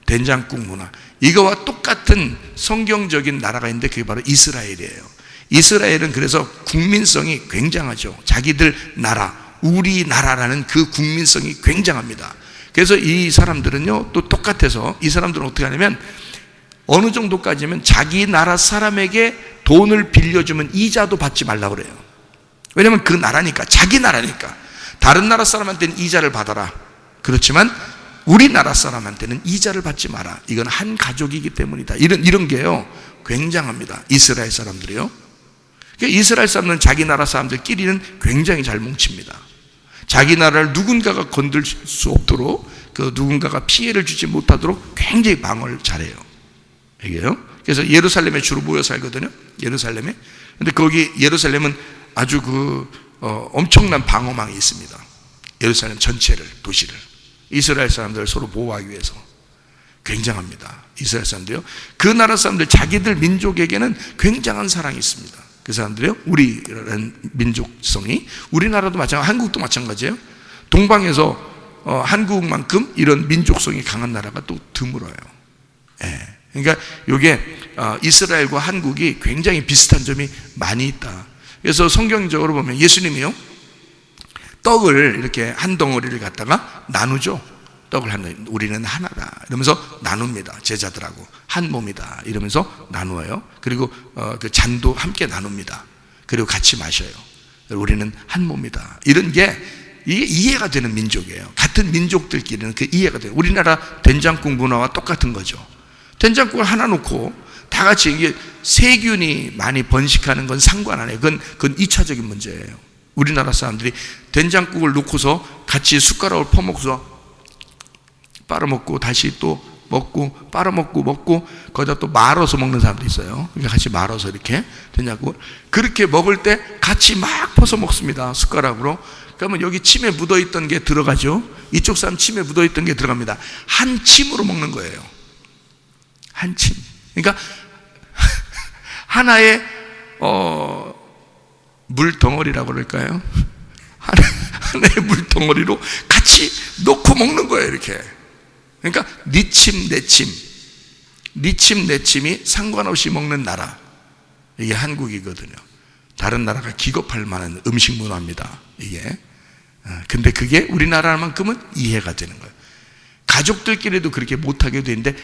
된장국 문화. 이거와 똑같은 성경적인 나라가 있는데 그게 바로 이스라엘이에요. 이스라엘은 그래서 국민성이 굉장하죠. 자기들 나라, 우리나라라는 그 국민성이 굉장합니다. 그래서 이 사람들은요, 또 똑같아서, 이 사람들은 어떻게 하냐면 어느 정도까지면 자기 나라 사람에게 돈을 빌려주면 이자도 받지 말라고 그래요. 왜냐면 그 나라니까, 자기 나라니까. 다른 나라 사람한테는 이자를 받아라. 그렇지만 우리나라 사람한테는 이자를 받지 마라. 이건 한 가족이기 때문이다. 이런 게요, 굉장합니다. 이스라엘 사람들이요. 그러니까 이스라엘 사람들은 자기 나라 사람들끼리는 굉장히 잘 뭉칩니다. 자기 나라를 누군가가 건들 수 없도록, 그 누군가가 피해를 주지 못하도록 굉장히 방어를 잘해요. 이게요. 그래서 예루살렘에 주로 모여 살거든요. 예루살렘에. 근데 거기 예루살렘은 아주 엄청난 방어망이 있습니다. 예루살렘 전체를, 도시를. 이스라엘 사람들을 서로 보호하기 위해서. 굉장합니다. 이스라엘 사람들이요. 그 나라 사람들, 자기들 민족에게는 굉장한 사랑이 있습니다. 그 사람들이요. 우리라는 민족성이, 우리나라도 마찬가지, 한국도 마찬가지예요. 동방에서 한국만큼 이런 민족성이 강한 나라가 또 드물어요. 예. 그러니까 이게 이스라엘과 한국이 굉장히 비슷한 점이 많이 있다. 그래서 성경적으로 보면 예수님이요, 떡을 이렇게 한 덩어리를 갖다가 나누죠. 떡을 우리는 하나다 이러면서 나눕니다. 제자들하고 한 몸이다 이러면서 나누어요. 그리고 그 잔도 함께 나눕니다. 그리고 같이 마셔요. 우리는 한 몸이다. 이런 게 이게 이해가 되는 민족이에요. 같은 민족들끼리는 그 이해가 돼요. 우리나라 된장국 문화와 똑같은 거죠. 된장국을 하나 놓고 다 같이, 이게 세균이 많이 번식하는 건 상관 안 해요. 그건 2차적인 문제예요. 우리나라 사람들이 된장국을 놓고서 같이 숟가락을 퍼먹고서 빨아먹고 다시 또 먹고 빨아먹고 먹고 거기다 또 말아서 먹는 사람도 있어요. 그러니까 같이 말아서 이렇게 된장국을 그렇게 먹을 때 같이 막 퍼서 먹습니다. 숟가락으로. 그러면 여기 침에 묻어있던 게 들어가죠. 이쪽 사람 침에 묻어있던 게 들어갑니다. 한 침으로 먹는 거예요. 한 침. 그러니까 하나의 물덩어리라고 그럴까요? 하나의 물덩어리로 같이 놓고 먹는 거예요. 이렇게. 그러니까 네 침 내 침, 네 침 내 침이 상관없이 먹는 나라, 이게 한국이거든요. 다른 나라가 기겁할 만한 음식 문화입니다. 이게. 근데 그게 우리나라만큼은 이해가 되는 거예요. 가족들끼리도 그렇게 못하게 되는데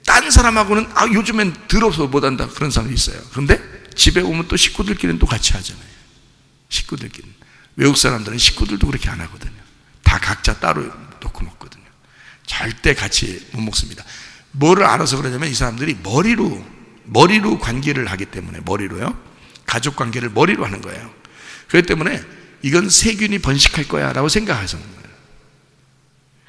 딴 사람하고는 요즘엔 더러워서 못한다 그런 사람이 있어요. 그런데 집에 오면 또 식구들끼리는 또 같이 하잖아요. 식구들끼리는. 외국 사람들은 식구들도 그렇게 안 하거든요. 다 각자 따로 놓고 먹거든요. 절대 같이 못 먹습니다. 뭐를 알아서 그러냐면 이 사람들이 머리로 관계를 하기 때문에, 머리로요. 가족 관계를 머리로 하는 거예요. 그렇기 때문에 이건 세균이 번식할 거야 라고 생각해서 하는 거예요.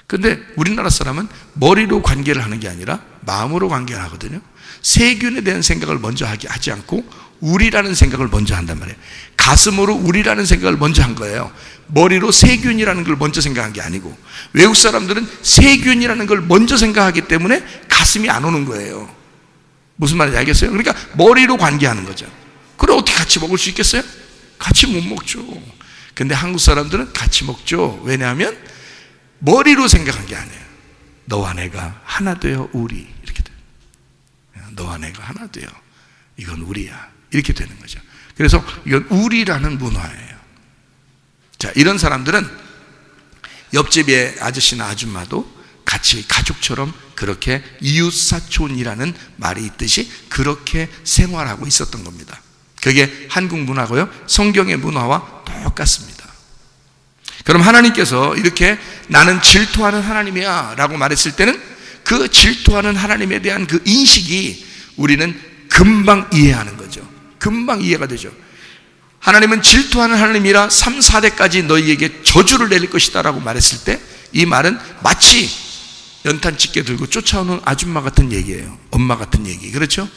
근데 우리나라 사람은 머리로 관계를 하는 게 아니라 마음으로 관계를 하거든요. 세균에 대한 생각을 먼저 하지 않고 우리라는 생각을 먼저 한단 말이에요. 가슴으로 우리라는 생각을 먼저 한 거예요. 머리로 세균이라는 걸 먼저 생각한 게 아니고. 외국 사람들은 세균이라는 걸 먼저 생각하기 때문에 가슴이 안 오는 거예요. 무슨 말인지 알겠어요? 그러니까 머리로 관계하는 거죠. 그럼 어떻게 같이 먹을 수 있겠어요? 같이 못 먹죠. 근데 한국 사람들은 같이 먹죠. 왜냐하면 머리로 생각한 게 아니에요. 너와 내가 하나 되어 우리, 이렇게 돼요. 너와 내가 하나 되어 이건 우리야, 이렇게 되는 거죠. 그래서 이건 우리라는 문화예요. 자, 이런 사람들은 옆집의 아저씨나 아줌마도 같이 가족처럼 그렇게 이웃사촌이라는 말이 있듯이 그렇게 생활하고 있었던 겁니다. 그게 한국 문화고요, 성경의 문화와 똑같습니다. 그럼 하나님께서 이렇게 나는 질투하는 하나님이야 라고 말했을 때는 그 질투하는 하나님에 대한 그 인식이 우리는 금방 이해하는 거죠. 금방 이해가 되죠. 하나님은 질투하는 하나님이라 3, 4대까지 너희에게 저주를 내릴 것이다 라고 말했을 때 이 말은 마치 연탄집게 들고 쫓아오는 아줌마 같은 얘기예요. 엄마 같은 얘기. 그렇죠?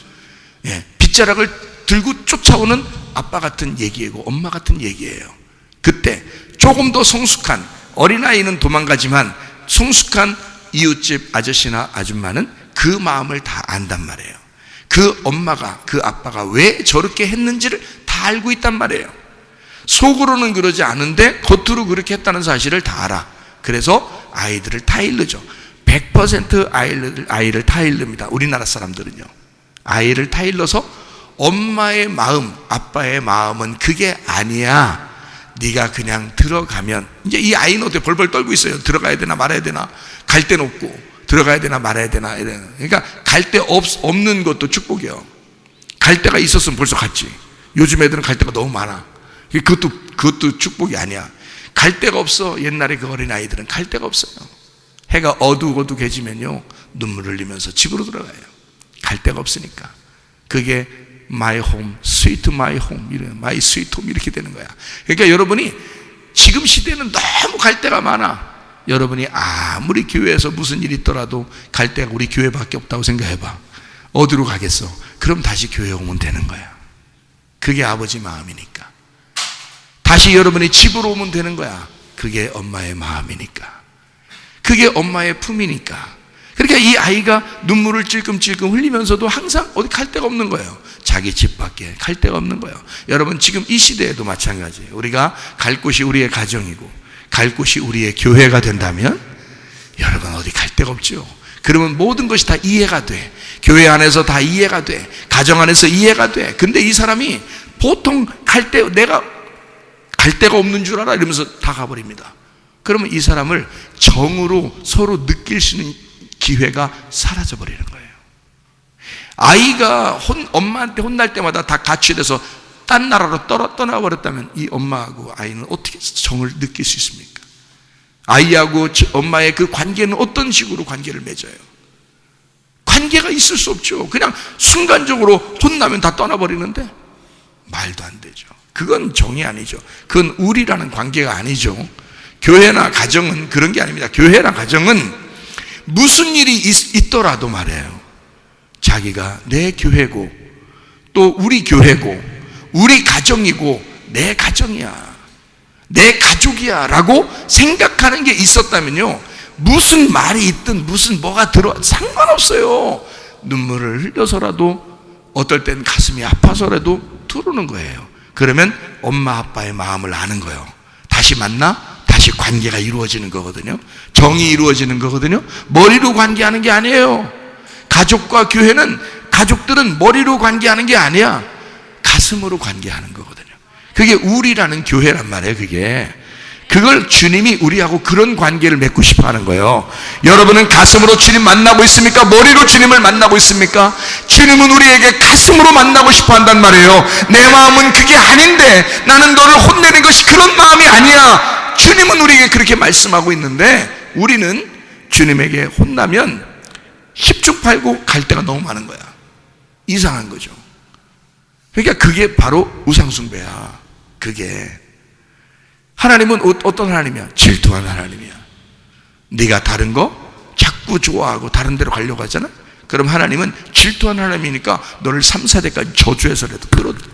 예, 빗자락을 들고 쫓아오는 아빠 같은 얘기이고 엄마 같은 얘기예요. 그때 조금 더 성숙한 어린아이는 도망가지만 성숙한 이웃집 아저씨나 아줌마는 그 마음을 다 안단 말이에요. 그 엄마가, 그 아빠가 왜 저렇게 했는지를 다 알고 있단 말이에요. 속으로는 그러지 않은데 겉으로 그렇게 했다는 사실을 다 알아. 그래서 아이들을 타일르죠. 100% 아이를 타일릅니다. 우리나라 사람들은요. 아이를 타일러서 엄마의 마음, 아빠의 마음은 그게 아니야. 네가 그냥 들어가면, 이제 이 아이는 어떻게 벌벌 떨고 있어요. 들어가야 되나 말아야 되나, 갈 데는 없고 들어가야 되나 말아야 되나. 그러니까 갈 데 없는 것도 축복이요. 갈 데가 있었으면 벌써 갔지. 요즘 애들은 갈 데가 너무 많아. 그것도 축복이 아니야. 갈 데가 없어. 옛날에 그 어린 아이들은 갈 데가 없어요. 해가 어둑어둑해지면요 눈물 흘리면서 집으로 들어가요. 갈 데가 없으니까. 그게 my home, sweet my home, my sweet home 이렇게 되는 거야. 그러니까 여러분이 지금 시대는 너무 갈 데가 많아. 여러분이 아무리 교회에서 무슨 일이 있더라도 갈 데가 우리 교회밖에 없다고 생각해봐. 어디로 가겠어? 그럼 다시 교회 오면 되는 거야. 그게 아버지 마음이니까. 다시 여러분이 집으로 오면 되는 거야. 그게 엄마의 마음이니까. 그게 엄마의 품이니까. 그러니까 이 아이가 눈물을 찔끔찔끔 흘리면서도 항상 어디 갈 데가 없는 거예요. 자기 집 밖에 갈 데가 없는 거예요. 여러분 지금 이 시대에도 마찬가지예요. 우리가 갈 곳이 우리의 가정이고 갈 곳이 우리의 교회가 된다면 여러분 어디 갈 데가 없죠. 그러면 모든 것이 다 이해가 돼. 교회 안에서 다 이해가 돼. 가정 안에서 이해가 돼. 근데 이 사람이 보통 내가 갈 데가 없는 줄 알아 이러면서 다 가버립니다. 그러면 이 사람을 정으로 서로 느낄 수 있는 기회가 사라져버리는 거예요. 아이가 엄마한테 혼날 때마다 다 가출해서 딴 나라로 떠나버렸다면 이 엄마하고 아이는 어떻게 정을 느낄 수 있습니까? 아이하고 엄마의 그 관계는 어떤 식으로 관계를 맺어요? 관계가 있을 수 없죠. 그냥 순간적으로 혼나면 다 떠나버리는데 말도 안 되죠. 그건 정이 아니죠. 그건 우리라는 관계가 아니죠. 교회나 가정은 그런 게 아닙니다. 교회나 가정은 무슨 일이 있더라도 말해요. 자기가 내 교회고 또 우리 교회고 우리 가정이고 내 가정이야, 내 가족이야 라고 생각하는 게 있었다면요, 무슨 말이 있든 무슨 뭐가 상관없어요. 눈물을 흘려서라도 어떨 땐 가슴이 아파서라도 두르는 거예요. 그러면 엄마 아빠의 마음을 아는 거예요. 다시 만나 다시 관계가 이루어지는 거거든요. 정이 이루어지는 거거든요. 머리로 관계하는 게 아니에요. 가족과 교회는, 가족들은 머리로 관계하는 게 아니야. 가슴으로 관계하는 거거든요. 그게 우리라는 교회란 말이에요. 그걸 주님이 우리하고 그런 관계를 맺고 싶어 하는 거예요. 여러분은 가슴으로 주님 만나고 있습니까? 머리로 주님을 만나고 있습니까? 주님은 우리에게 가슴으로 만나고 싶어 한단 말이에요. 내 마음은 그게 아닌데, 나는 너를 혼내는 것이 그런 마음이 아니야. 주님은 우리에게 그렇게 말씀하고 있는데, 우리는 주님에게 혼나면 10중 8구 갈 데가 너무 많은 거야. 이상한 거죠. 그러니까 그게 바로 우상숭배야. 그게 하나님은 어떤 하나님이야? 질투하는 하나님이야. 네가 다른 거 자꾸 좋아하고 다른 데로 가려고 하잖아. 그럼 하나님은 질투하는 하나님이니까 너를 3, 4대까지 저주해서라도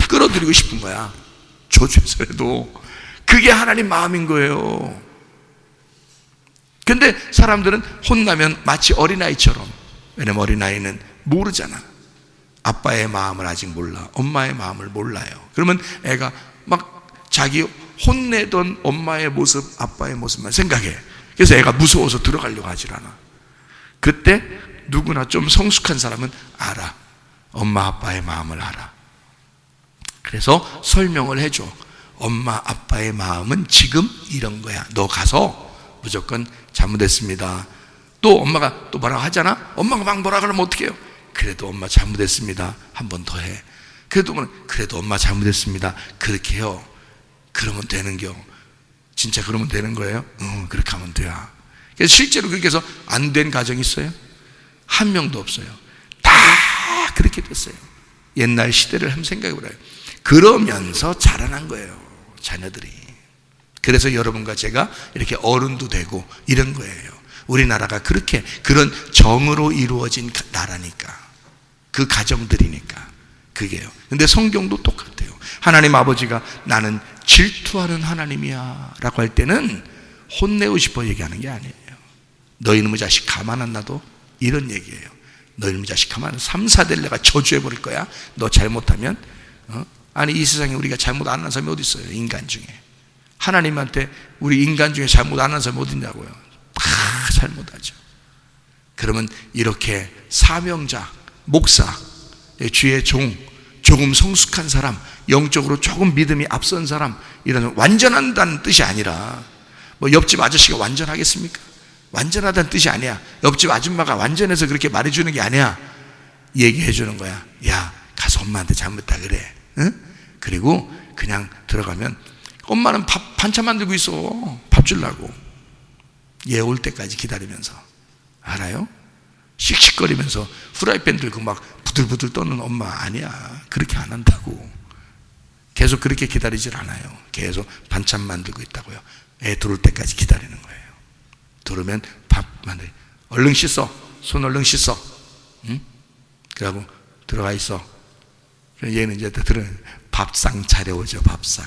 끌어들이고 싶은 거야. 저주해서라도. 그게 하나님 마음인 거예요. 근데 사람들은 혼나면 마치 어린아이처럼, 왜냐면 어린아이는 모르잖아. 아빠의 마음을 아직 몰라. 엄마의 마음을 몰라요. 그러면 애가 막 자기 혼내던 엄마의 모습, 아빠의 모습만 생각해. 그래서 애가 무서워서 들어가려고 하질 않아. 그때 누구나 좀 성숙한 사람은 알아. 엄마 아빠의 마음을 알아. 그래서 설명을 해줘. 엄마 아빠의 마음은 지금 이런 거야. 너 가서 무조건 잘못했습니다. 또 엄마가 또 뭐라고 하잖아. 엄마가 막 뭐라 그러면 어떡해요? 그래도 엄마 잘못했습니다. 한 번 더 해. 그래도 엄마 잘못했습니다. 그렇게 해요. 그러면 되는겨. 진짜 그러면 되는 거예요? 그렇게 하면 돼요. 그래서 실제로 그렇게 해서 안 된 가정이 있어요? 한 명도 없어요. 다 그렇게 됐어요. 옛날 시대를 한번 생각해 보라요. 그러면서 자라난 거예요, 자녀들이. 그래서 여러분과 제가 이렇게 어른도 되고 이런 거예요. 우리나라가 그런 정으로 이루어진 나라니까, 그 가정들이니까 그게요. 근데 성경도 똑같아요. 하나님 아버지가 나는 질투하는 하나님이야 라고 할 때는 혼내고 싶어 얘기하는 게 아니에요. 너희 놈의 자식 가만 안 놔둬, 이런 얘기예요. 너희 놈의 자식 가만 안 놔둬. 3, 4대를 내가 저주해 버릴 거야. 너 잘못하면. 아니 이 세상에 우리가 잘못 안 하는 사람이 어디 있어요? 인간 중에. 하나님한테 우리 인간 중에 잘못 안 하는 사람이 어디 있냐고요. 다 잘못하죠. 그러면 이렇게 사명자, 목사, 주의 종, 조금 성숙한 사람, 영적으로 조금 믿음이 앞선 사람, 이런 완전한다는 뜻이 아니라, 뭐 옆집 아저씨가 완전하겠습니까? 완전하다는 뜻이 아니야. 옆집 아줌마가 완전해서 그렇게 말해주는 게 아니야. 얘기해 주는 거야. 야, 가서 엄마한테 잘못했다 그래. 응? 그리고 그냥 들어가면 엄마는 반찬 만들고 있어. 밥 주려고. 얘 올 때까지 기다리면서. 알아요? 씩씩거리면서 후라이팬 들고 막 부들부들 떠는 엄마 아니야. 그렇게 안 한다고. 계속 그렇게 기다리질 않아요. 계속 반찬 만들고 있다고요. 애 들어올 때까지 기다리는 거예요. 들어오면 밥 만들, 얼른 씻어. 손 얼른 씻어. 응? 그러고 들어가 있어. 얘는 이제 밥상 차려오죠. 밥상.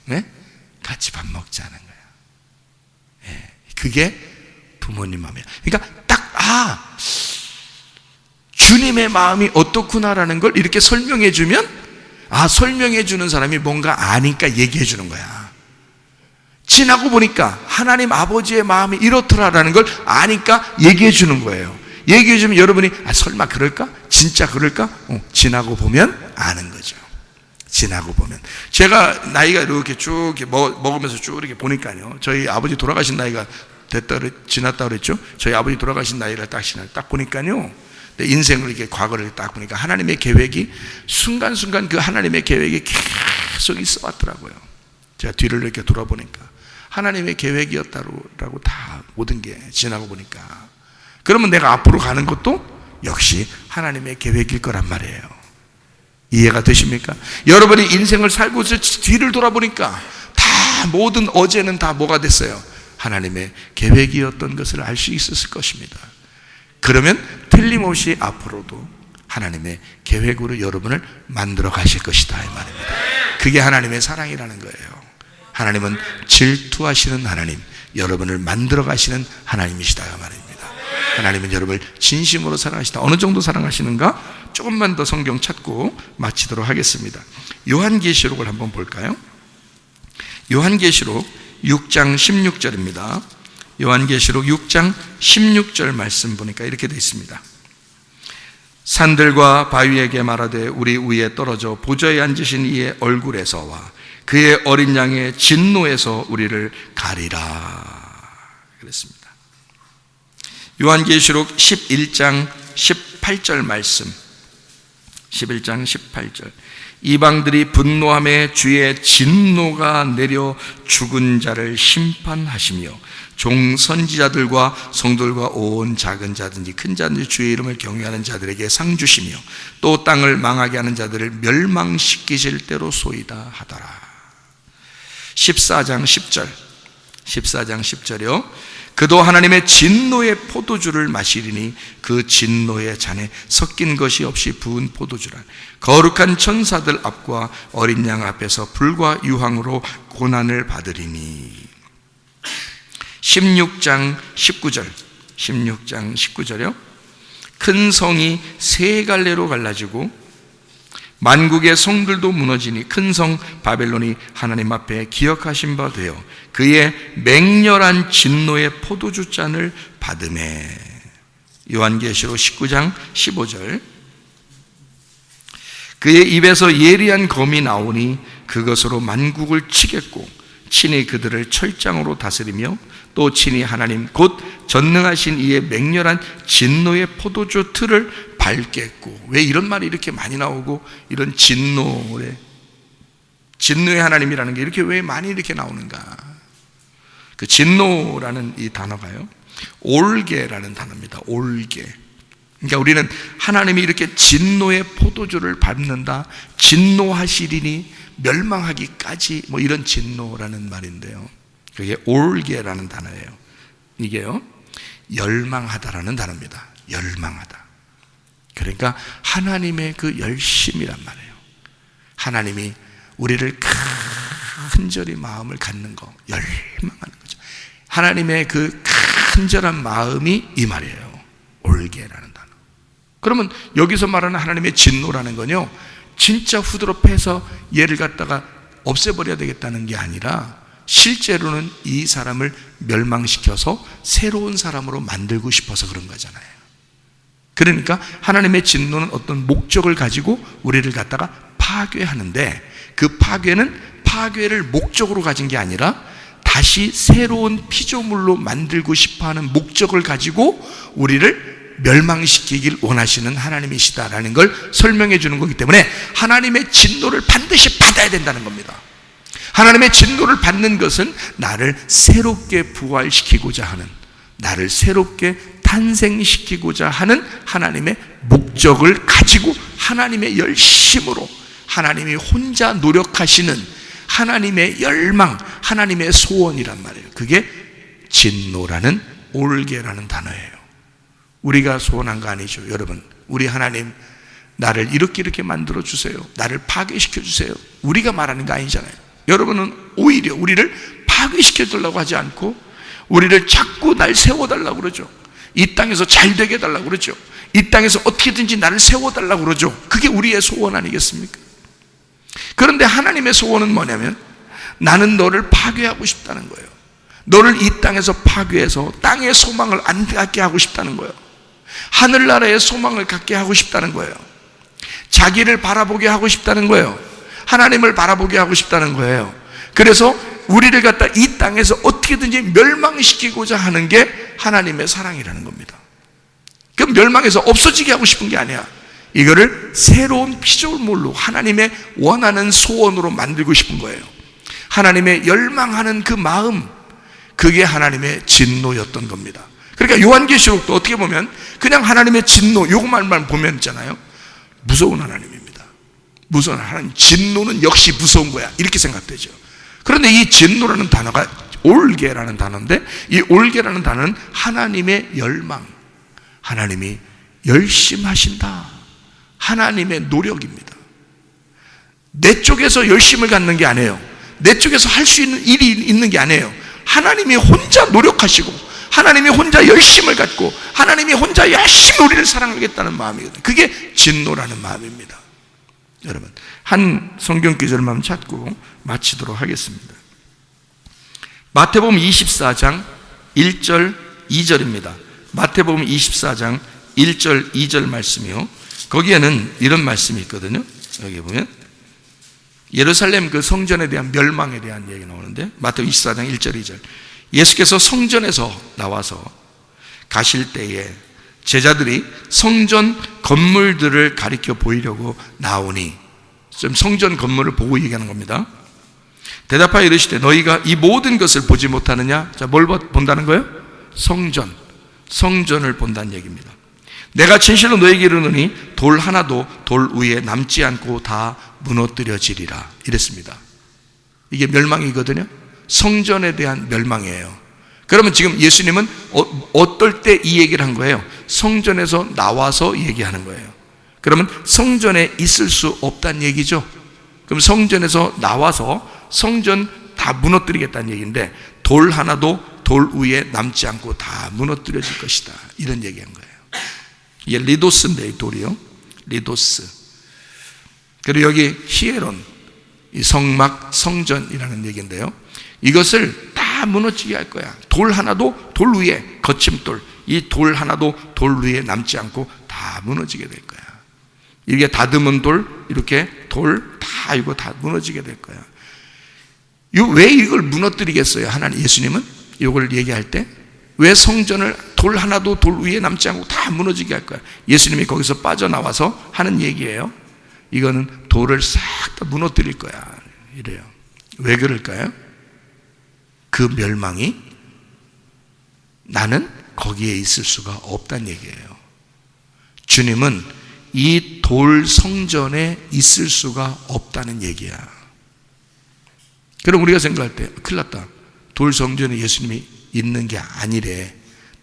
네? 같이 밥 먹자는 거예요. 네. 그게 부모님 마음이에요. 그러니까 딱 주님의 마음이 어떻구나라는 걸 이렇게 설명해 주면 설명해 주는 사람이 뭔가 아니까 얘기해 주는 거야. 지나고 보니까 하나님 아버지의 마음이 이렇더라라는 걸 아니까 얘기해 주는 거예요. 얘기해 주면 여러분이 설마 그럴까? 진짜 그럴까? 지나고 보면 아는 거죠. 지나고 보면. 제가 나이가 이렇게 쭉 먹으면서 쭉 이렇게 보니까요, 저희 아버지 돌아가신 나이가 지났다 그랬죠. 저희 아버지 돌아가신 나이를 딱 보니까요, 인생을 이렇게 과거를 딱 보니까 하나님의 계획이 순간순간 그 하나님의 계획이 계속 있어 왔더라고요. 제가 뒤를 이렇게 돌아보니까 하나님의 계획이었다고 다 모든 게 지나고 보니까. 그러면 내가 앞으로 가는 것도 역시 하나님의 계획일 거란 말이에요. 이해가 되십니까? 여러분이 인생을 살고서 뒤를 돌아보니까 다 모든 어제는 다 뭐가 됐어요? 하나님의 계획이었던 것을 알 수 있었을 것입니다. 그러면 틀림없이 앞으로도 하나님의 계획으로 여러분을 만들어 가실 것이다 이 말입니다. 그게 하나님의 사랑이라는 거예요. 하나님은 질투하시는 하나님, 여러분을 만들어 가시는 하나님이시다 이 말입니다. 하나님은 여러분을 진심으로 사랑하시다. 어느 정도 사랑하시는가? 조금만 더 성경 찾고 마치도록 하겠습니다. 요한계시록을 한번 볼까요? 요한계시록 6장 16절입니다. 요한계시록 6장 16절 말씀 보니까 이렇게 되어 있습니다. 산들과 바위에게 말하되 우리 위에 떨어져 보좌에 앉으신 이의 얼굴에서와 그의 어린 양의 진노에서 우리를 가리라 그랬습니다. 요한계시록 11장 18절 말씀, 11장 18절. 이방들이 분노함에 주의 진노가 내려 죽은 자를 심판하시며 종 선지자들과 성도들과 온 작은 자든지 큰 자든지 주의 이름을 경외하는 자들에게 상 주시며 또 땅을 망하게 하는 자들을 멸망시키실 때로 소이다 하더라. 14장 10절, 14장 10절이요. 그도 하나님의 진노의 포도주를 마시리니 그 진노의 잔에 섞인 것이 없이 부은 포도주라. 거룩한 천사들 앞과 어린 양 앞에서 불과 유황으로 고난을 받으리니. 16장 19절, 16장 19절이요. 큰 성이 세 갈래로 갈라지고 만국의 성들도 무너지니 큰 성 바벨론이 하나님 앞에 기억하신 바 되어 그의 맹렬한 진노의 포도주 잔을 받으매. 요한계시록 19장 15절. 그의 입에서 예리한 검이 나오니 그것으로 만국을 치겠고 친히 그들을 철장으로 다스리며 또 친히 하나님 곧 전능하신 이의 맹렬한 진노의 포도주 틀을 밟겠고. 왜 이런 말이 이렇게 많이 나오고 이런 진노의 하나님이라는 게 이렇게 왜 많이 이렇게 나오는가? 그 진노라는 이 단어가요, 올게라는 단어입니다. 올게. 그러니까 우리는 하나님이 이렇게 진노의 포도주를 밟는다, 진노하시리니 멸망하기까지, 뭐 이런 진노라는 말인데요, 그게 올게라는 단어예요. 이게요, 열망하다라는 단어입니다. 열망하다. 그러니까 하나님의 그 열심이란 말이에요. 하나님이 우리를 간절히 마음을 갖는 거, 열망하는 거죠. 하나님의 그 간절한 마음이 이 말이에요. 올게라는 단어. 그러면 여기서 말하는 하나님의 진노라는 건요, 진짜 후드로 패서 얘를 갖다가 없애버려야 되겠다는 게 아니라 실제로는 이 사람을 멸망시켜서 새로운 사람으로 만들고 싶어서 그런 거잖아요. 그러니까 하나님의 진노는 어떤 목적을 가지고 우리를 갖다가 파괴하는데, 그 파괴를 목적으로 가진 게 아니라 다시 새로운 피조물로 만들고 싶어하는 목적을 가지고 우리를 멸망시키길 원하시는 하나님이시다라는 걸 설명해 주는 거기 때문에 하나님의 진노를 반드시 받아야 된다는 겁니다. 하나님의 진노를 받는 것은 나를 새롭게 부활시키고자 하는, 나를 새롭게 탄생시키고자 하는 하나님의 목적을 가지고 하나님의 열심으로 하나님이 혼자 노력하시는 하나님의 열망, 하나님의 소원이란 말이에요. 그게 진노라는, 올게라는 단어예요. 우리가 소원한 거 아니죠, 여러분. 우리 하나님, 나를 이렇게 만들어 주세요, 나를 파괴시켜 주세요, 우리가 말하는 거 아니잖아요. 여러분은 오히려 우리를 파괴시켜 달라고 하지 않고 우리를 자꾸 날 세워달라고 그러죠. 이 땅에서 잘 되게 해달라고 그러죠. 이 땅에서 어떻게든지 나를 세워달라고 그러죠. 그게 우리의 소원 아니겠습니까? 그런데 하나님의 소원은 뭐냐면, 나는 너를 파괴하고 싶다는 거예요. 너를 이 땅에서 파괴해서 땅의 소망을 안 갖게 하고 싶다는 거예요. 하늘나라의 소망을 갖게 하고 싶다는 거예요. 자기를 바라보게 하고 싶다는 거예요. 하나님을 바라보게 하고 싶다는 거예요. 그래서 우리를 갖다 이 땅에서 어떻게든지 멸망시키고자 하는 게 하나님의 사랑이라는 겁니다. 그 멸망해서 없어지게 하고 싶은 게 아니야. 이거를 새로운 피조물로 하나님의 원하는 소원으로 만들고 싶은 거예요. 하나님의 열망하는 그 마음, 그게 하나님의 진노였던 겁니다. 그러니까 요한계시록도 어떻게 보면 그냥 하나님의 진노 요것만 보면 있잖아요, 무서운 하나님입니다. 무서운 하나님, 진노는 역시 무서운 거야, 이렇게 생각되죠. 그런데 이 진노라는 단어가 올게라는 단어인데, 이 올게라는 단어는 하나님의 열망, 하나님이 열심하신다, 하나님의 노력입니다. 내 쪽에서 열심을 갖는 게 아니에요. 내 쪽에서 할 수 있는 일이 있는 게 아니에요. 하나님이 혼자 노력하시고, 하나님이 혼자 열심을 갖고, 하나님이 혼자 열심히 우리를 사랑하겠다는 마음이거든요. 그게 진노라는 마음입니다. 여러분, 한 성경 구절만 찾고 마치도록 하겠습니다. 마태복음 24장 1절 2절입니다. 마태복음 24장 1절 2절 말씀이요, 거기에는 이런 말씀이 있거든요. 여기 보면 예루살렘 그 성전에 대한 멸망에 대한 얘기 나오는데, 마태복음 24장 1절 2절, 예수께서 성전에서 나와서 가실 때에 제자들이 성전 건물들을 가리켜 보이려고 나오니, 지금 성전 건물을 보고 얘기하는 겁니다. 대답하여 이르시되 너희가 이 모든 것을 보지 못하느냐? 자, 뭘 본다는 거예요? 성전을 본다는 얘기입니다. 내가 진실로 너희에게 이르노니 돌 하나도 돌 위에 남지 않고 다 무너뜨려지리라, 이랬습니다. 이게 멸망이거든요. 성전에 대한 멸망이에요. 그러면 지금 예수님은 어떨 때 이 얘기를 한 거예요? 성전에서 나와서 얘기하는 거예요. 그러면 성전에 있을 수 없다는 얘기죠. 그럼 성전에서 나와서 성전 다 무너뜨리겠다는 얘기인데, 돌 하나도 돌 위에 남지 않고 다 무너뜨려질 것이다, 이런 얘기한 거예요. 이게 리도스인데, 이 돌이요, 리도스. 그리고 여기 히에론, 이 성막, 성전이라는 얘기인데요, 이것을 다 무너지게 할 거야. 돌 하나도 돌 위에, 거침돌, 이 돌 하나도 돌 위에 남지 않고 다 무너지게 될 거야. 이게 다듬은 돌, 이렇게 돌 다 이거 다 무너지게 될 거야. 왜 이걸 무너뜨리겠어요? 하나님, 예수님은 이걸 얘기할 때 왜 성전을 돌 하나도 돌 위에 남지 않고 다 무너지게 할 거야? 예수님이 거기서 빠져나와서 하는 얘기예요. 이거는 돌을 싹 다 무너뜨릴 거야, 이래요. 왜 그럴까요? 그 멸망이, 나는 거기에 있을 수가 없다는 얘기예요. 주님은 이 돌 성전에 있을 수가 없다는 얘기야. 그럼 우리가 생각할 때 큰일 났다, 돌 성전에 예수님이 있는 게 아니래,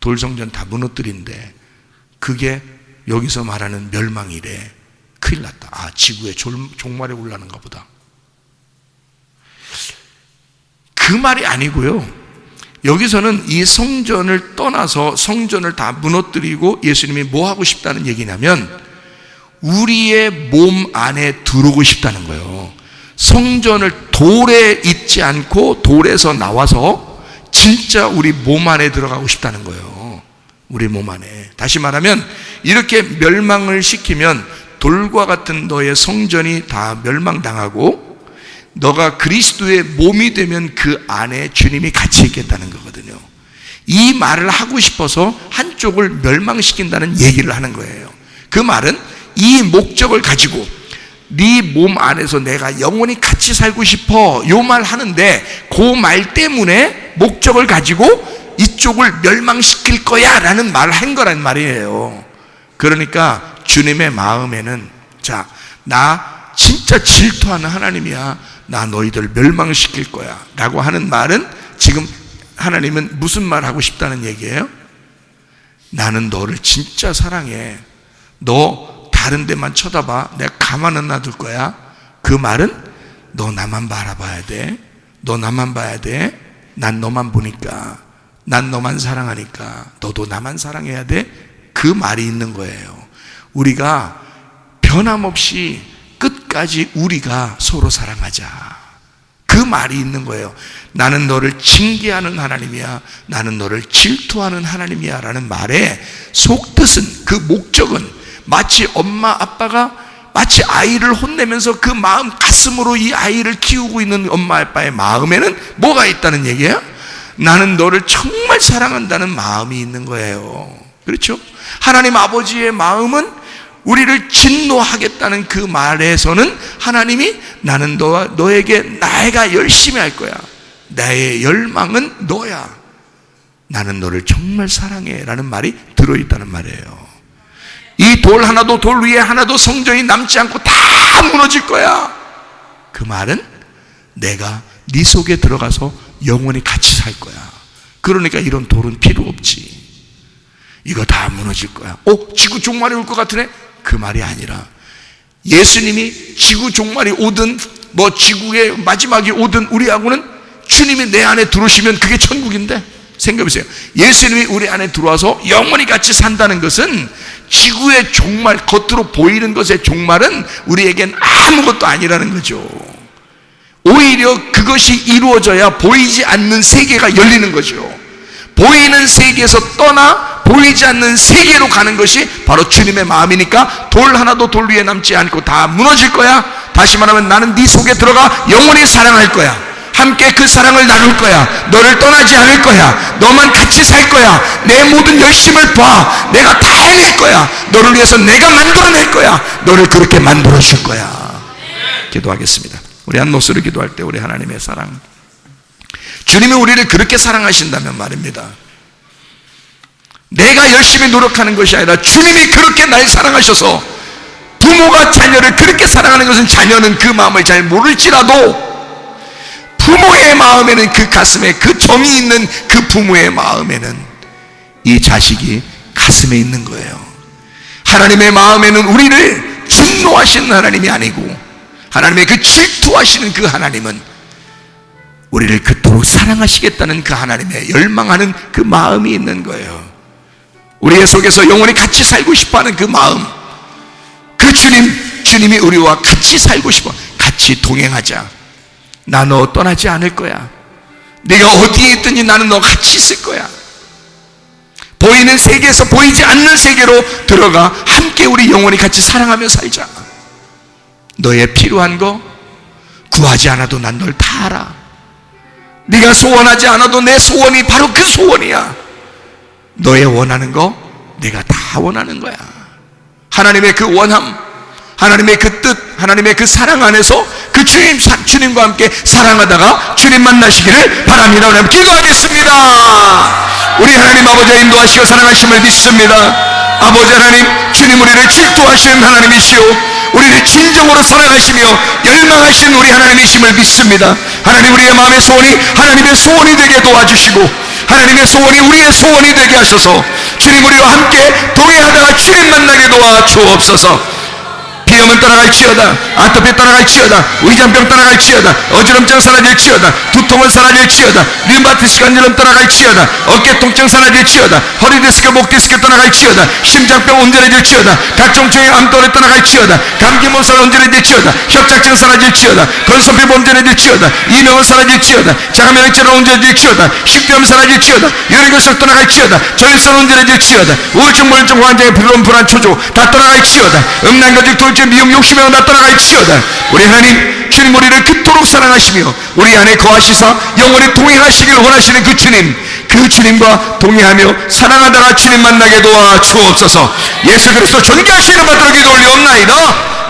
돌 성전 다 무너뜨린데 그게 여기서 말하는 멸망이래, 큰일 났다, 아, 지구의 종말에 올라는가 보다. 그 말이 아니고요, 여기서는 이 성전을 떠나서 성전을 다 무너뜨리고 예수님이 뭐 하고 싶다는 얘기냐면, 우리의 몸 안에 들어오고 싶다는 거예요. 성전을 돌에 있지 않고 돌에서 나와서 진짜 우리 몸 안에 들어가고 싶다는 거예요. 우리 몸 안에. 다시 말하면 이렇게 멸망을 시키면 돌과 같은 너의 성전이 다 멸망당하고, 너가 그리스도의 몸이 되면 그 안에 주님이 같이 있겠다는 거거든요. 이 말을 하고 싶어서 한쪽을 멸망시킨다는 얘기를 하는 거예요. 그 말은 이 목적을 가지고 네 몸 안에서 내가 영원히 같이 살고 싶어, 요 말 하는데, 그 말 때문에 목적을 가지고 이쪽을 멸망시킬 거야 라는 말을 한 거란 말이에요. 그러니까 주님의 마음에는, 자, 나 진짜 질투하는 하나님이야. 나 너희들 멸망시킬 거야 라고 하는 말은, 지금 하나님은 무슨 말 하고 싶다는 얘기예요? 나는 너를 진짜 사랑해. 너 다른 데만 쳐다봐. 내가 가만 안 놔둘 거야. 그 말은 너 나만 바라봐야 돼. 너 나만 봐야 돼. 난 너만 보니까, 난 너만 사랑하니까 너도 나만 사랑해야 돼. 그 말이 있는 거예요. 우리가 변함없이 끝까지 우리가 서로 사랑하자, 그 말이 있는 거예요. 나는 너를 징계하는 하나님이야, 나는 너를 질투하는 하나님이야 라는 말의 속뜻은, 그 목적은 마치 엄마 아빠가 마치 아이를 혼내면서 그 마음 가슴으로 이 아이를 키우고 있는 엄마 아빠의 마음에는 뭐가 있다는 얘기예요? 나는 너를 정말 사랑한다는 마음이 있는 거예요. 그렇죠? 하나님 아버지의 마음은 우리를 진노하겠다는 그 말에서는 하나님이 나는 너에게 내가 열심히 할 거야, 나의 열망은 너야, 나는 너를 정말 사랑해 라는 말이 들어있다는 말이에요. 이 돌 하나도, 돌 위에 하나도 성전이 남지 않고 다 무너질 거야. 그 말은 내가 네 속에 들어가서 영원히 같이 살 거야. 그러니까 이런 돌은 필요 없지. 이거 다 무너질 거야. 지구 종말이 올 것 같으네? 그 말이 아니라, 예수님이 지구 종말이 오든 뭐 지구의 마지막이 오든 우리하고는, 주님이 내 안에 들어오시면 그게 천국인데, 생각해보세요. 예수님이 우리 안에 들어와서 영원히 같이 산다는 것은, 지구의 종말, 겉으로 보이는 것의 종말은 우리에겐 아무것도 아니라는 거죠. 오히려 그것이 이루어져야 보이지 않는 세계가 열리는 거죠. 보이는 세계에서 떠나 보이지 않는 세계로 가는 것이 바로 주님의 마음이니까, 돌 하나도 돌 위에 남지 않고 다 무너질 거야. 다시 말하면 나는 네 속에 들어가 영원히 사랑할 거야. 함께 그 사랑을 나눌 거야. 너를 떠나지 않을 거야. 너만 같이 살 거야. 내 모든 열심을 봐. 내가 다 해낼 거야. 너를 위해서 내가 만들어낼 거야. 너를 그렇게 만들어 줄 거야. 기도하겠습니다. 우리 한 목소리 기도할 때, 우리 하나님의 사랑, 주님이 우리를 그렇게 사랑하신다면 말입니다, 내가 열심히 노력하는 것이 아니라 주님이 그렇게 날 사랑하셔서, 부모가 자녀를 그렇게 사랑하는 것은 자녀는 그 마음을 잘 모를지라도 부모의 마음에는, 그 가슴에, 그 정이 있는 그 부모의 마음에는 이 자식이 가슴에 있는 거예요. 하나님의 마음에는 우리를 진노하시는 하나님이 아니고, 하나님의 그 질투하시는 그 하나님은 우리를 그토록 사랑하시겠다는 그 하나님의 열망하는 그 마음이 있는 거예요. 우리의 속에서 영원히 같이 살고 싶어하는 그 마음, 그 주님이 우리와 같이 살고 싶어, 같이 동행하자. 나 너 떠나지 않을 거야. 네가 어디에 있든지 나는 너 같이 있을 거야. 보이는 세계에서 보이지 않는 세계로 들어가 함께 우리 영원히 같이 사랑하며 살자. 너의 필요한 거 구하지 않아도 난 널 다 알아. 네가 소원하지 않아도 내 소원이 바로 그 소원이야. 너의 원하는 거 내가 다 원하는 거야. 하나님의 그 원함, 하나님의 그 뜻, 하나님의 그 사랑 안에서 그 주님과 함께 사랑하다가 주님 만나시기를 바랍니다. 우리 기도하겠습니다. 우리 하나님 아버지의 인도하시고 사랑하심을 믿습니다. 아버지 하나님, 주님 우리를 질투하시는 하나님이시오, 우리를 진정으로 사랑하시며 열망하신 우리 하나님이심을 믿습니다. 하나님, 우리의 마음의 소원이 하나님의 소원이 되게 도와주시고, 하나님의 소원이 우리의 소원이 되게 하셔서 주님 우리와 함께 동행하다가 주님 만나게 도와 주옵소서. 비염은 따라갈지어다, 아토피 따라갈지어다, 위장병 따라갈지어다, 어지럼증 사라질지어다, 두통은 사라질지어다, 류마티스 관절염 따라갈지어다, 어깨 통증 사라질지어다, 허리 디스크, 목 디스크 따라갈지어다, 심장병 온전해질지어다, 각종 증의 암도를 따라갈지어다, 감기 몸살 온전해질지어다, 협착증 사라질지어다, 건선피 온전해질지어다, 이명은 사라질지어다, 자가면역질환 온전해질지어다, 식도염 사라질지어다, 유리결석 떠나갈지어다, 전립선 온전해질지어다, 우울증, 우울증 환자의 불안, 초조 다 떠나갈지어다, 음란거직, 돌 미움, 욕심에 나 따라갈지어다. 우리 하나님, 주님 우리를 그토록 사랑하시며 우리 안에 거하시사 영원히 동행하시길 원하시는 그 주님, 그 주님과 동행하며 사랑하다가 주님 만나게 도와 주옵소서. 예수 그리스도 존귀하신 이름으로 기도 올리옵나이다.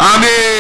아멘.